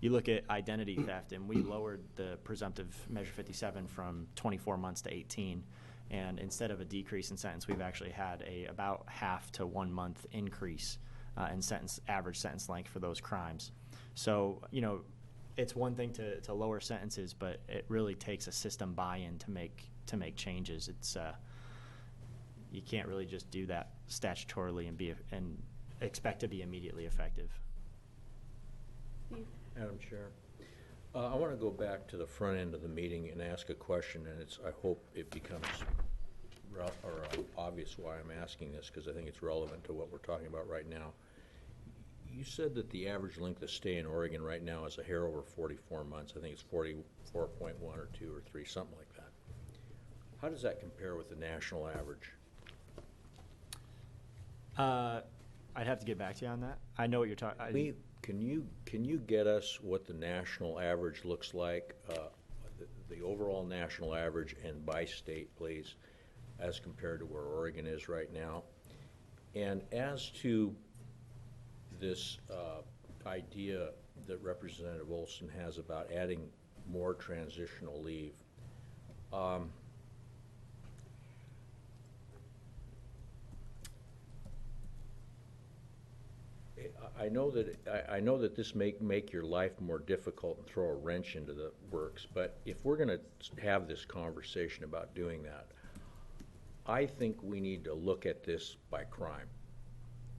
You look at identity theft, and we lowered the presumptive Measure 57 from 24 months to 18. And instead of a decrease in sentence, we've actually had about half to 1 month increase in average sentence length for those crimes. So, it's one thing to lower sentences, but it really takes a system buy-in to make changes. It's you can't really just do that statutorily and expect to be immediately effective. Steve? Madam Chair, I want to go back to the front end of the meeting and ask a question, and I hope it becomes obvious why I'm asking this, because I think it's relevant to what we're talking about right now. You said that the average length of stay in Oregon right now is a hair over 44 months. I think it's 44.1 or 2 or 3, something like that. How does that compare with the national average? I'd have to get back to you on that. I know what you're talking. Can you get us what the national average looks like, the overall national average, and by state, please, as compared to where Oregon is right now? And as to this idea that Representative Olson has about adding more transitional leave. I know that this may make your life more difficult and throw a wrench into the works, but if we're going to have this conversation about doing that, I think we need to look at this by crime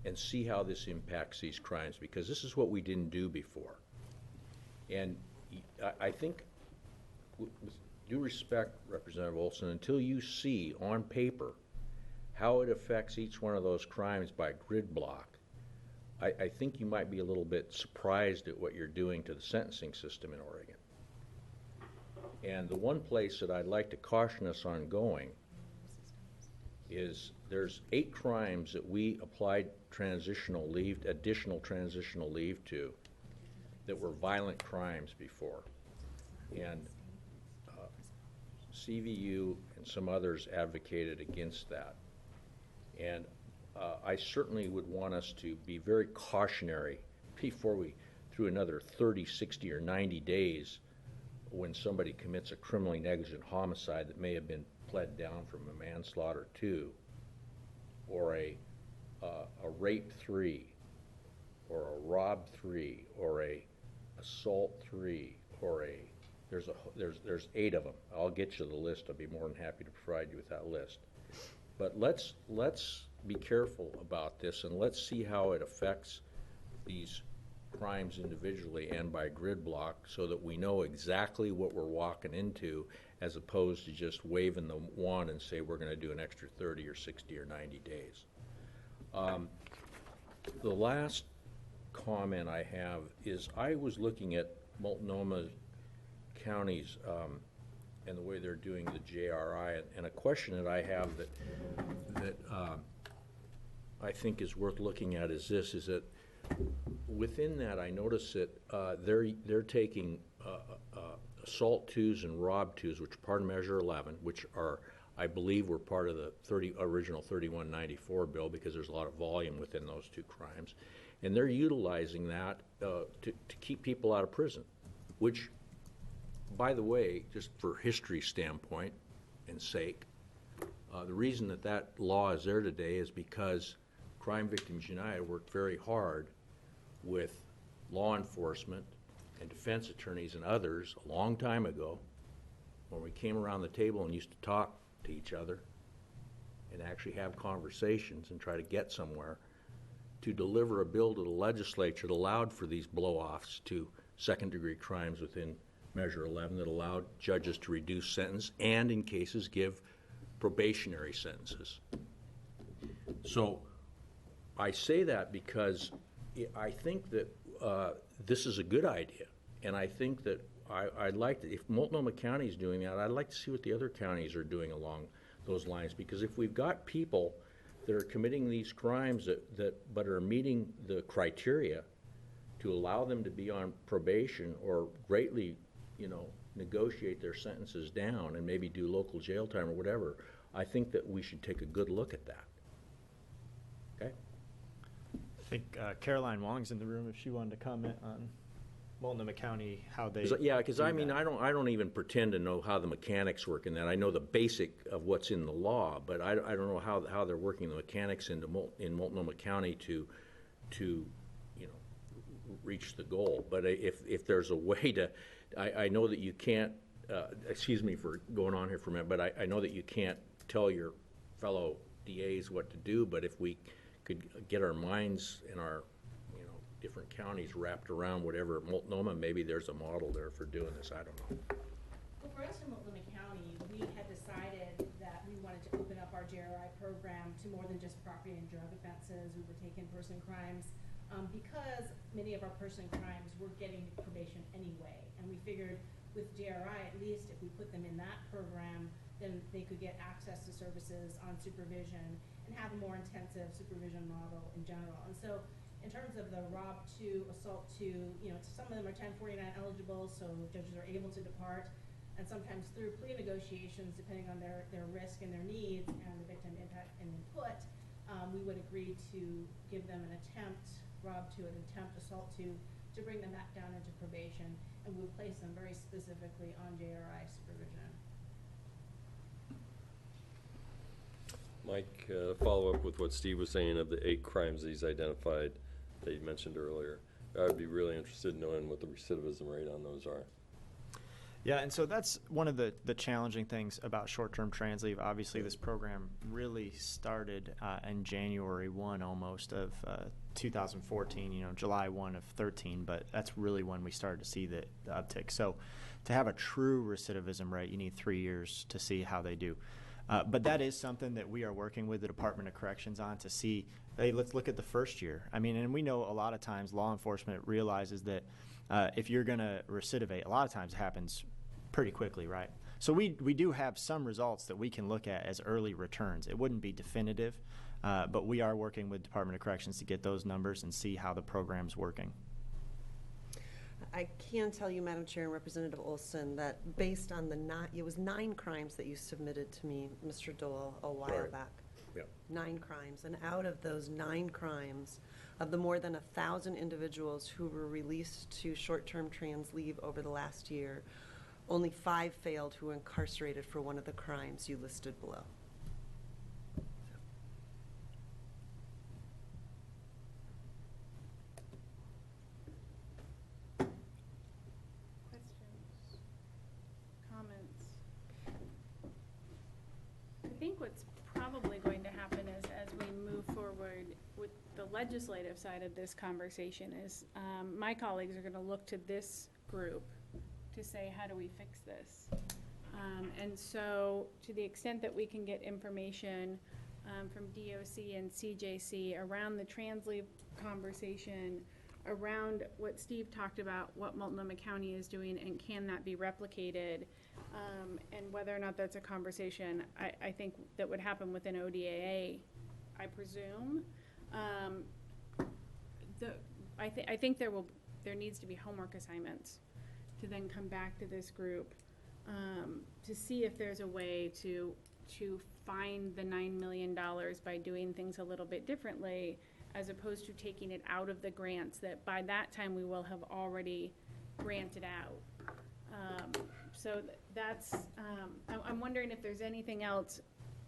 and see how this impacts these crimes, because this is what we didn't do before. And I think, with due respect, Representative Olson, until you see on paper how it affects each one of those crimes by grid block, I think you might be a little bit surprised at what you're doing to the sentencing system in Oregon. And the one place that I'd like to caution us on going is there's 8 crimes that we applied additional transitional leave to that were violent crimes before. And CVU and some others advocated against that. And I certainly would want us to be very cautionary before we, through another 30, 60, or 90 days, when somebody commits a criminally negligent homicide that may have been pled down from a manslaughter 2, or a rape 3, or a rob 3, or a assault 3, or there's 8 of them. I'll get you the list. I'll be more than happy to provide you with that list. But let's be careful about this, and let's see how it affects these crimes individually and by grid block, so that we know exactly what we're walking into, as opposed to just waving the wand and say we're going to do an extra 30 or 60 or 90 days. The last comment I have is I was looking at Multnomah County's and the way they're doing the JRI, and a question that I have that I think is worth looking at is this: is that within that I notice that they're taking assault twos and rob twos, which are part of Measure 11, which are, I believe, were part of the original 3194 bill, because there's a lot of volume within those two crimes, and they're utilizing that to keep people out of prison, which, by the way, just for history standpoint and sake, the reason that that law is there today is because Crime Victims United worked very hard with law enforcement and defense attorneys and others a long time ago, when we came around the table and used to talk to each other and actually have conversations and try to get somewhere, to deliver a bill to the legislature that allowed for these blow-offs to second-degree crimes within Measure 11, that allowed judges to reduce sentence and, in cases, give probationary sentences. So I say that because I think that this is a good idea, and I think that I'd like to, if Multnomah County is doing that, I'd like to see what the other counties are doing along those lines, because if we've got people that are committing these crimes but are meeting the criteria to allow them to be on probation or greatly, negotiate their sentences down and maybe do local jail time or whatever, I think that we should take a good look at that. Okay? I think Caroline Wong's in the room if she wanted to comment on Multnomah County, how they because I mean, I don't even pretend to know how the mechanics work in that. I know the basic of what's in the law, but I don't know how they're working the mechanics in Multnomah County to reach the goal. But if there's a way to, I know that you can't. Excuse me for going on here for a minute, but I know that you can't tell your fellow DAs what to do. But if we could get our minds and our different counties wrapped around whatever Multnomah, maybe there's a model there for doing this. I don't know. Well, for us in Multnomah County, we had decided that we wanted to open up our JRI program to more than just property and drug offenses. We were taking person crimes because many of our person crimes were getting probation anyway, and we figured with JRI, at least if we put them in that program, then they could get access to services on supervision and have a more intensive supervision model in general. And so in terms of the rob to, assault to, some of them are 1049 eligible, so judges are able to depart, and sometimes through plea negotiations, depending on their risk and their needs and the victim impact and input, we would agree to give them an attempt, rob to, an attempt, assault to bring them back down into probation, and we would place them very specifically on JRI supervision. Mike, follow up with what Steve was saying of the 8 crimes that he's identified that you mentioned earlier. I'd be really interested in knowing what the recidivism rate on those are. Yeah, and so that's one of the challenging things about short-term trans leave. Obviously, this program really started in January 1 almost of 2014, July 1 of 13, but that's really when we started to see the uptick. So to have a true recidivism rate, you need 3 years to see how they do. But that is something that we are working with the Department of Corrections on to see, hey, let's look at the first year. I mean, and we know a lot of times law enforcement realizes that if you're going to recidivate, a lot of times it happens pretty quickly, right? So we do have some results that we can look at as early returns. It wouldn't be definitive, but we are working with Department of Corrections to get those numbers and see how the program's working. I can tell you, Madam Chair and Representative Olson, that based on it was 9 crimes that you submitted to me, Mr. Dole, a while back. Yep. 9 crimes, and out of those 9 crimes, of the more than 1,000 individuals who were released to short-term trans leave over the last year, only 5 failed who were incarcerated for one of the crimes you listed below. Questions? Comments? I think what's probably going to happen is, as we move forward with the legislative side of this conversation, is my colleagues are going to look to this group to say, how do we fix this? And so to the extent that we can get information from DOC and CJC around the trans leave conversation, around what Steve talked about, what Multnomah County is doing, and can that be replicated? And whether or not that's a conversation, I think that would happen within ODAA, I presume. I think there needs to be homework assignments to then come back to this group to see if there's a way to find the $9 million by doing things a little bit differently, as opposed to taking it out of the grants that by that time we will have already granted out. So that's, I'm wondering if there's anything else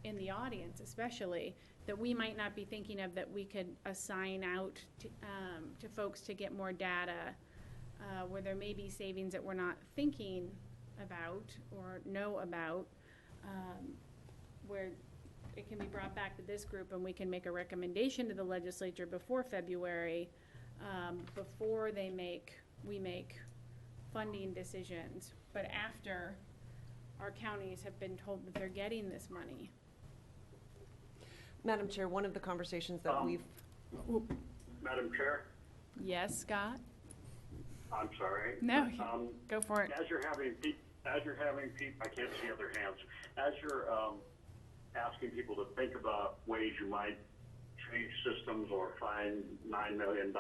in the audience especially that we might not be thinking of that we could assign out to folks to get more data, where there may be savings that we're not thinking about or know about, where it can be brought back to this group and we can make a recommendation to the legislature before February, before we make funding decisions, but after our counties have been told that they're getting this money. Madam Chair, one of the conversations that we've... Madam Chair? Yes, Scott? I'm sorry. No, go for it. As you're having people, I can't see other hands. As you're asking people to think about ways you might change systems or find $9 million,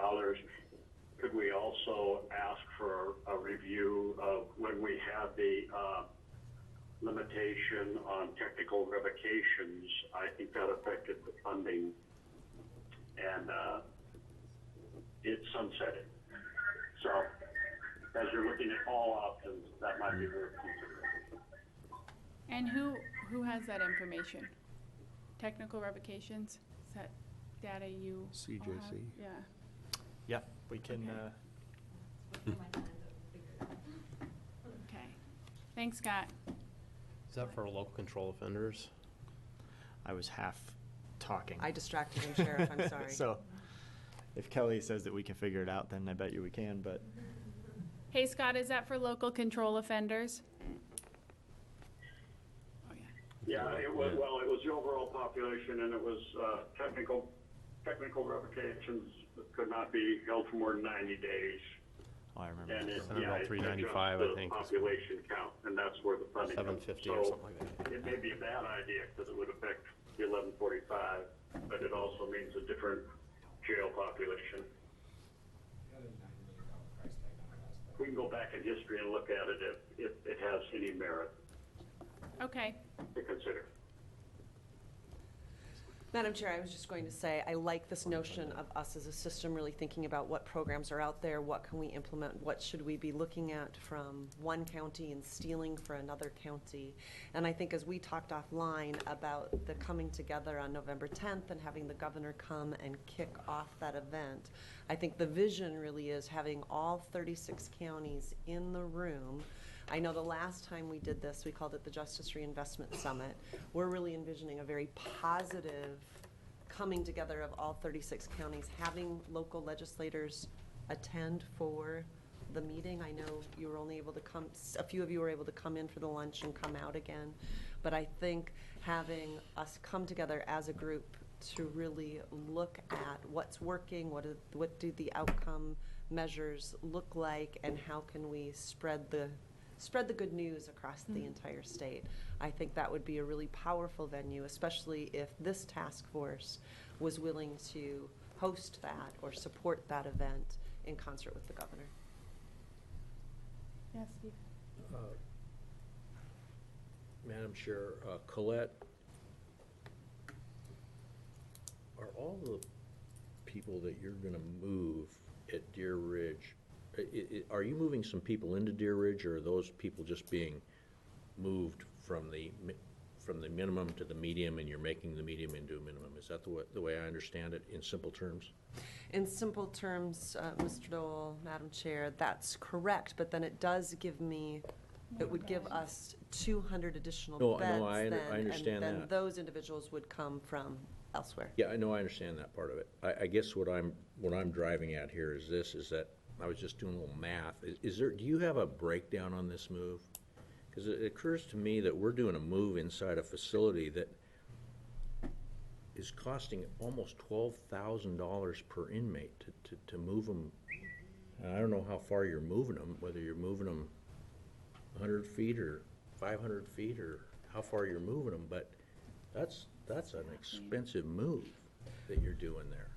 could we also ask for a review of when we had the limitation on technical revocations? I think that affected the funding, and it's sunsetting. So as you're looking at all options, that might be worth considering. And who has that information? Technical revocations? Is that data you all have? CJC. Yeah. Yeah, we can, Okay. Thanks, Scott. Is that for local control offenders? I was half talking. I distracted him, Sheriff, I'm sorry. So, if Kelly says that we can figure it out, then I bet you we can, but. Hey, Scott, is that for local control offenders? Oh, yeah. Yeah, it was, well, it was the overall population, and it was technical revocations that could not be held for more than 90 days. Oh, I remember. And it, Senate Bill 395, I think. Population count, and that's where the funding comes. 750 or something like that. It may be a bad idea because it would affect the 1145, but it also means a different jail population. We can go back in history and look at it if it has any merit Okay. to consider. Madam Chair, I was just going to say, I like this notion of us as a system really thinking about what programs are out there, what can we implement, what should we be looking at from one county and stealing for another county. And I think as we talked offline about the coming together on November 10th and having the governor come and kick off that event, I think the vision really is having all 36 counties in the room. I know the last time we did this, we called it the Justice Reinvestment Summit. We're really envisioning a very positive coming together of all 36 counties, having local legislators attend for the meeting. I know you were only able to come, a few of you were able to come in for the lunch and come out again. But I think having us come together as a group to really look at what's working, what do the outcome measures look like, and how can we spread the good news across the entire state. I think that would be a really powerful venue, especially if this task force was willing to host that or support that event in concert with the governor. Yes, Steve. Madam Chair, Colette, are all the people that you're going to move at Deer Ridge, are you moving some people into Deer Ridge, or are those people just being moved from the minimum to the medium, and you're making the medium into a minimum? Is that the way I understand it in simple terms? In simple terms, Mr. Dole, Madam Chair, that's correct, but then it does give me, it would give us 200 additional beds. No, I then, understand and then that. those individuals would come from elsewhere. Yeah, I know, I understand that part of it. I guess what I'm driving at here is this, is that I was just doing a little math. Do you have a breakdown on this move? Because it occurs to me that we're doing a move inside a facility that is costing almost $12,000 per inmate to move them And I don't know how far you're moving them, whether you're moving them 100 feet or 500 feet or how far you're moving them, but that's an expensive move that you're doing there.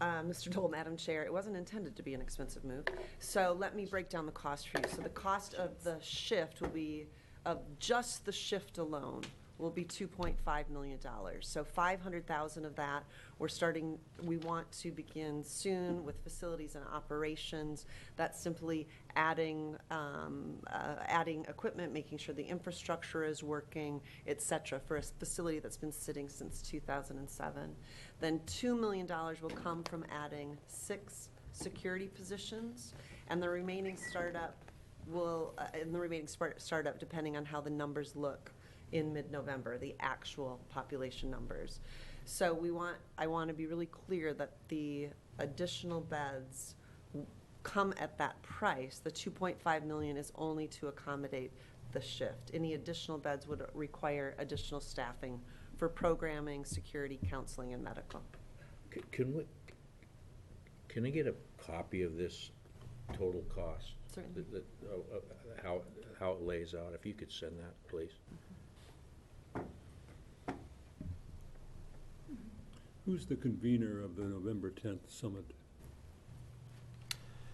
Mr. Dole, Madam Chair, it wasn't intended to be an expensive move. So let me break down the cost for you. So the cost of the shift will be, of just the shift alone, will be $2.5 million. So 500,000 of that, we want to begin soon with facilities and operations. That's simply adding equipment, making sure the infrastructure is working, et cetera, for a facility that's been sitting since 2007. Then $2 million will come from adding 6 security positions, and the remaining startup depending on how the numbers look in mid-November, the actual population numbers. So I want to be really clear that the additional beds come at that price. The $2.5 million is only to accommodate the shift. Any additional beds would require additional staffing for programming, security, counseling, and medical. Can I get a copy of this total cost? Certainly. How it lays out, if you could send that, please. Who's the convener of the November 10th summit?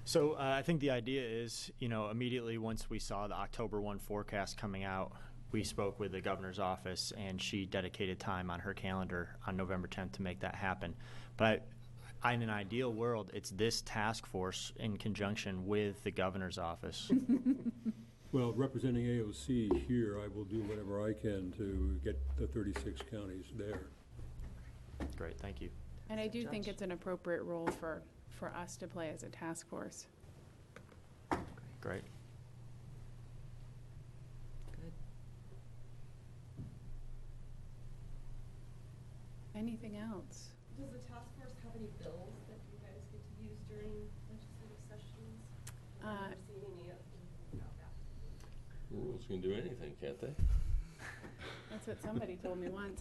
So I think the idea is, immediately once we saw the October 1 forecast coming out, we spoke with the governor's office, and she dedicated time on her calendar on November 10th to make that happen. But in an ideal world, it's this task force in conjunction with the governor's office. Well, representing AOC here, I will do whatever I can to get the 36 counties there. Great, thank you. And I do think it's an appropriate role for us to play as a task force. Great. Good. Anything else? Does the task force have any bills that you guys get to use during legislative sessions? I've never seen any about that. Rules can do anything, can't they? That's what somebody told me once.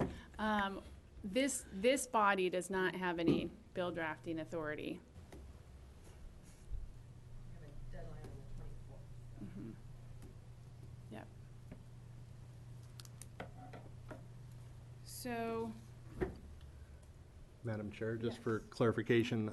This body does not have any bill drafting authority. We have a deadline on the 24th. Mm-hmm. Yep. So, Madam Chair, just Yes. for clarification,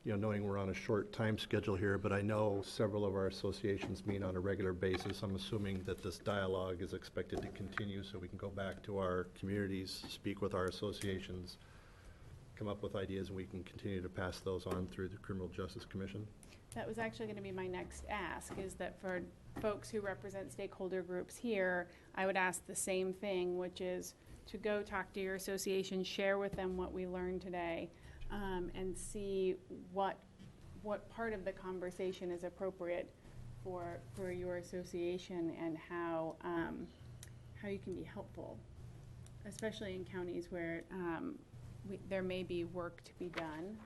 knowing we're on a short time schedule here, but I know several of our associations meet on a regular basis. I'm assuming that this dialogue is expected to continue so we can go back to our communities, speak with our associations, come up with ideas, and we can continue to pass those on through the Criminal Justice Commission. that was actually going to be my next ask, is that for folks who represent stakeholder groups here, I would ask the same thing, which is to go talk to your association, share with them what we learned today, and see what part of the conversation is appropriate for your association, and how you can be helpful, especially in counties where there may be work to be done.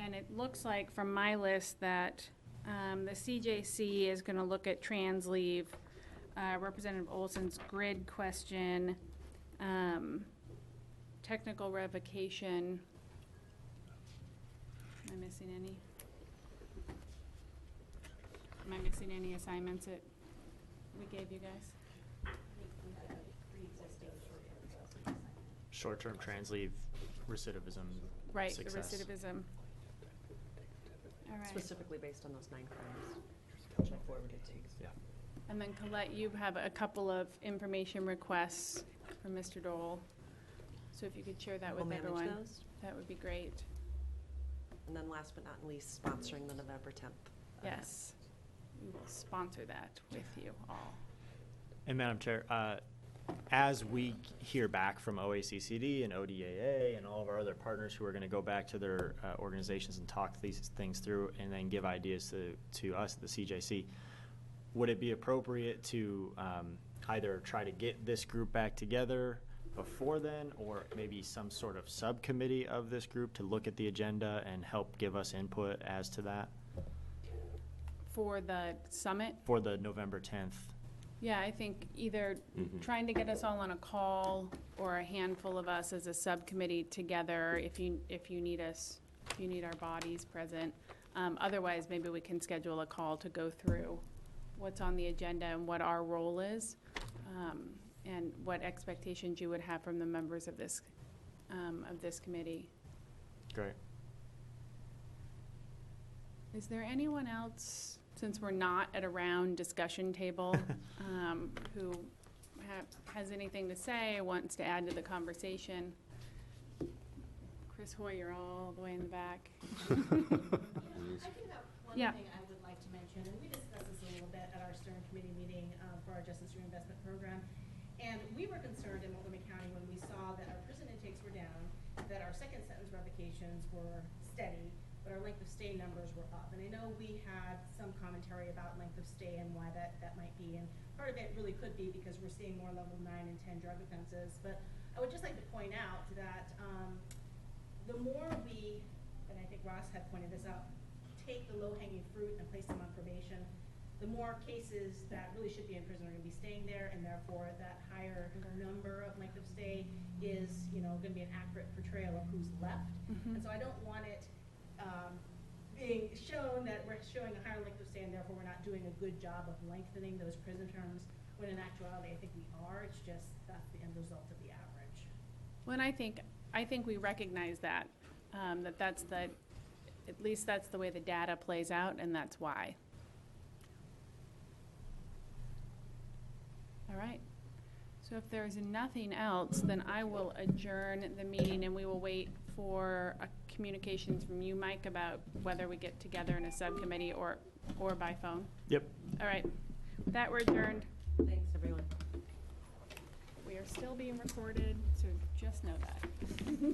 And it looks like from my list that the CJC is going to look at trans leave, Representative Olson's grid question, technical revocation. Am I missing any? Am I missing any assignments that we gave you guys? Short-term trans leave, recidivism, Right, success. the recidivism. All right. Specifically based on those 9 crimes, which I forwarded to you. Yeah. And then Colette, you have a couple of information requests from Mr. Dole. So if you could share that We'll with manage everyone, those. that would be great. And then last but not least, sponsoring the November 10th. Yes, we will sponsor that with you all. And Madam Chair, as we hear back from OACCD and ODAA and all of our other partners who are going to go back to their organizations and talk these things through and then give ideas to us at the CJC, would it be appropriate to either try to get this group back together before then, or maybe some sort of subcommittee of this group to look at the agenda and help give us input as to that For the summit, for the November 10th? yeah, I think either trying to get us all on a call or a handful of us as a subcommittee together, if you need us if you need our bodies present. Otherwise, maybe we can schedule a call to go through what's on the agenda and what our role is, and what expectations you would have from the members of this committee. Great. Is there anyone else, since we're not at a round discussion table, who has anything to say, wants to add to the conversation? Chris Hoy, you're all the way in the back. I do have one Yeah. thing I would like to mention, and we discussed this a little bit at our Stern Committee meeting for our Justice Reinvestment Program. And we were concerned in Montgomery County when we saw that our prison intakes were down, that our second sentence revocations were steady, but our length of stay numbers were up. And I know we had some commentary about length of stay and why that might be. And part of it really could be because we're seeing more level 9 and 10 drug offenses. But I would just like to point out that the more we, and I think Ross had pointed this out, take the low-hanging fruit and place them on probation, the more cases that really should be in prison are going to be staying there, and therefore that higher number of length of stay is, going to be an accurate portrayal of who's left. And so I don't want it being shown that we're showing a higher length of stay, and therefore we're not doing a good job of lengthening those prison terms, when in actuality I think we are. It's just that's the end result of the average. Well, and I think we recognize that, that's at least that's the way the data plays out, and that's why. All right. So if there's nothing else, then I will adjourn the meeting, and we will wait for communications from you, Mike, about whether we get together in a subcommittee or by phone. Yep. All right. With that, we're adjourned. Thanks, everyone. We are still being recorded, so just know that.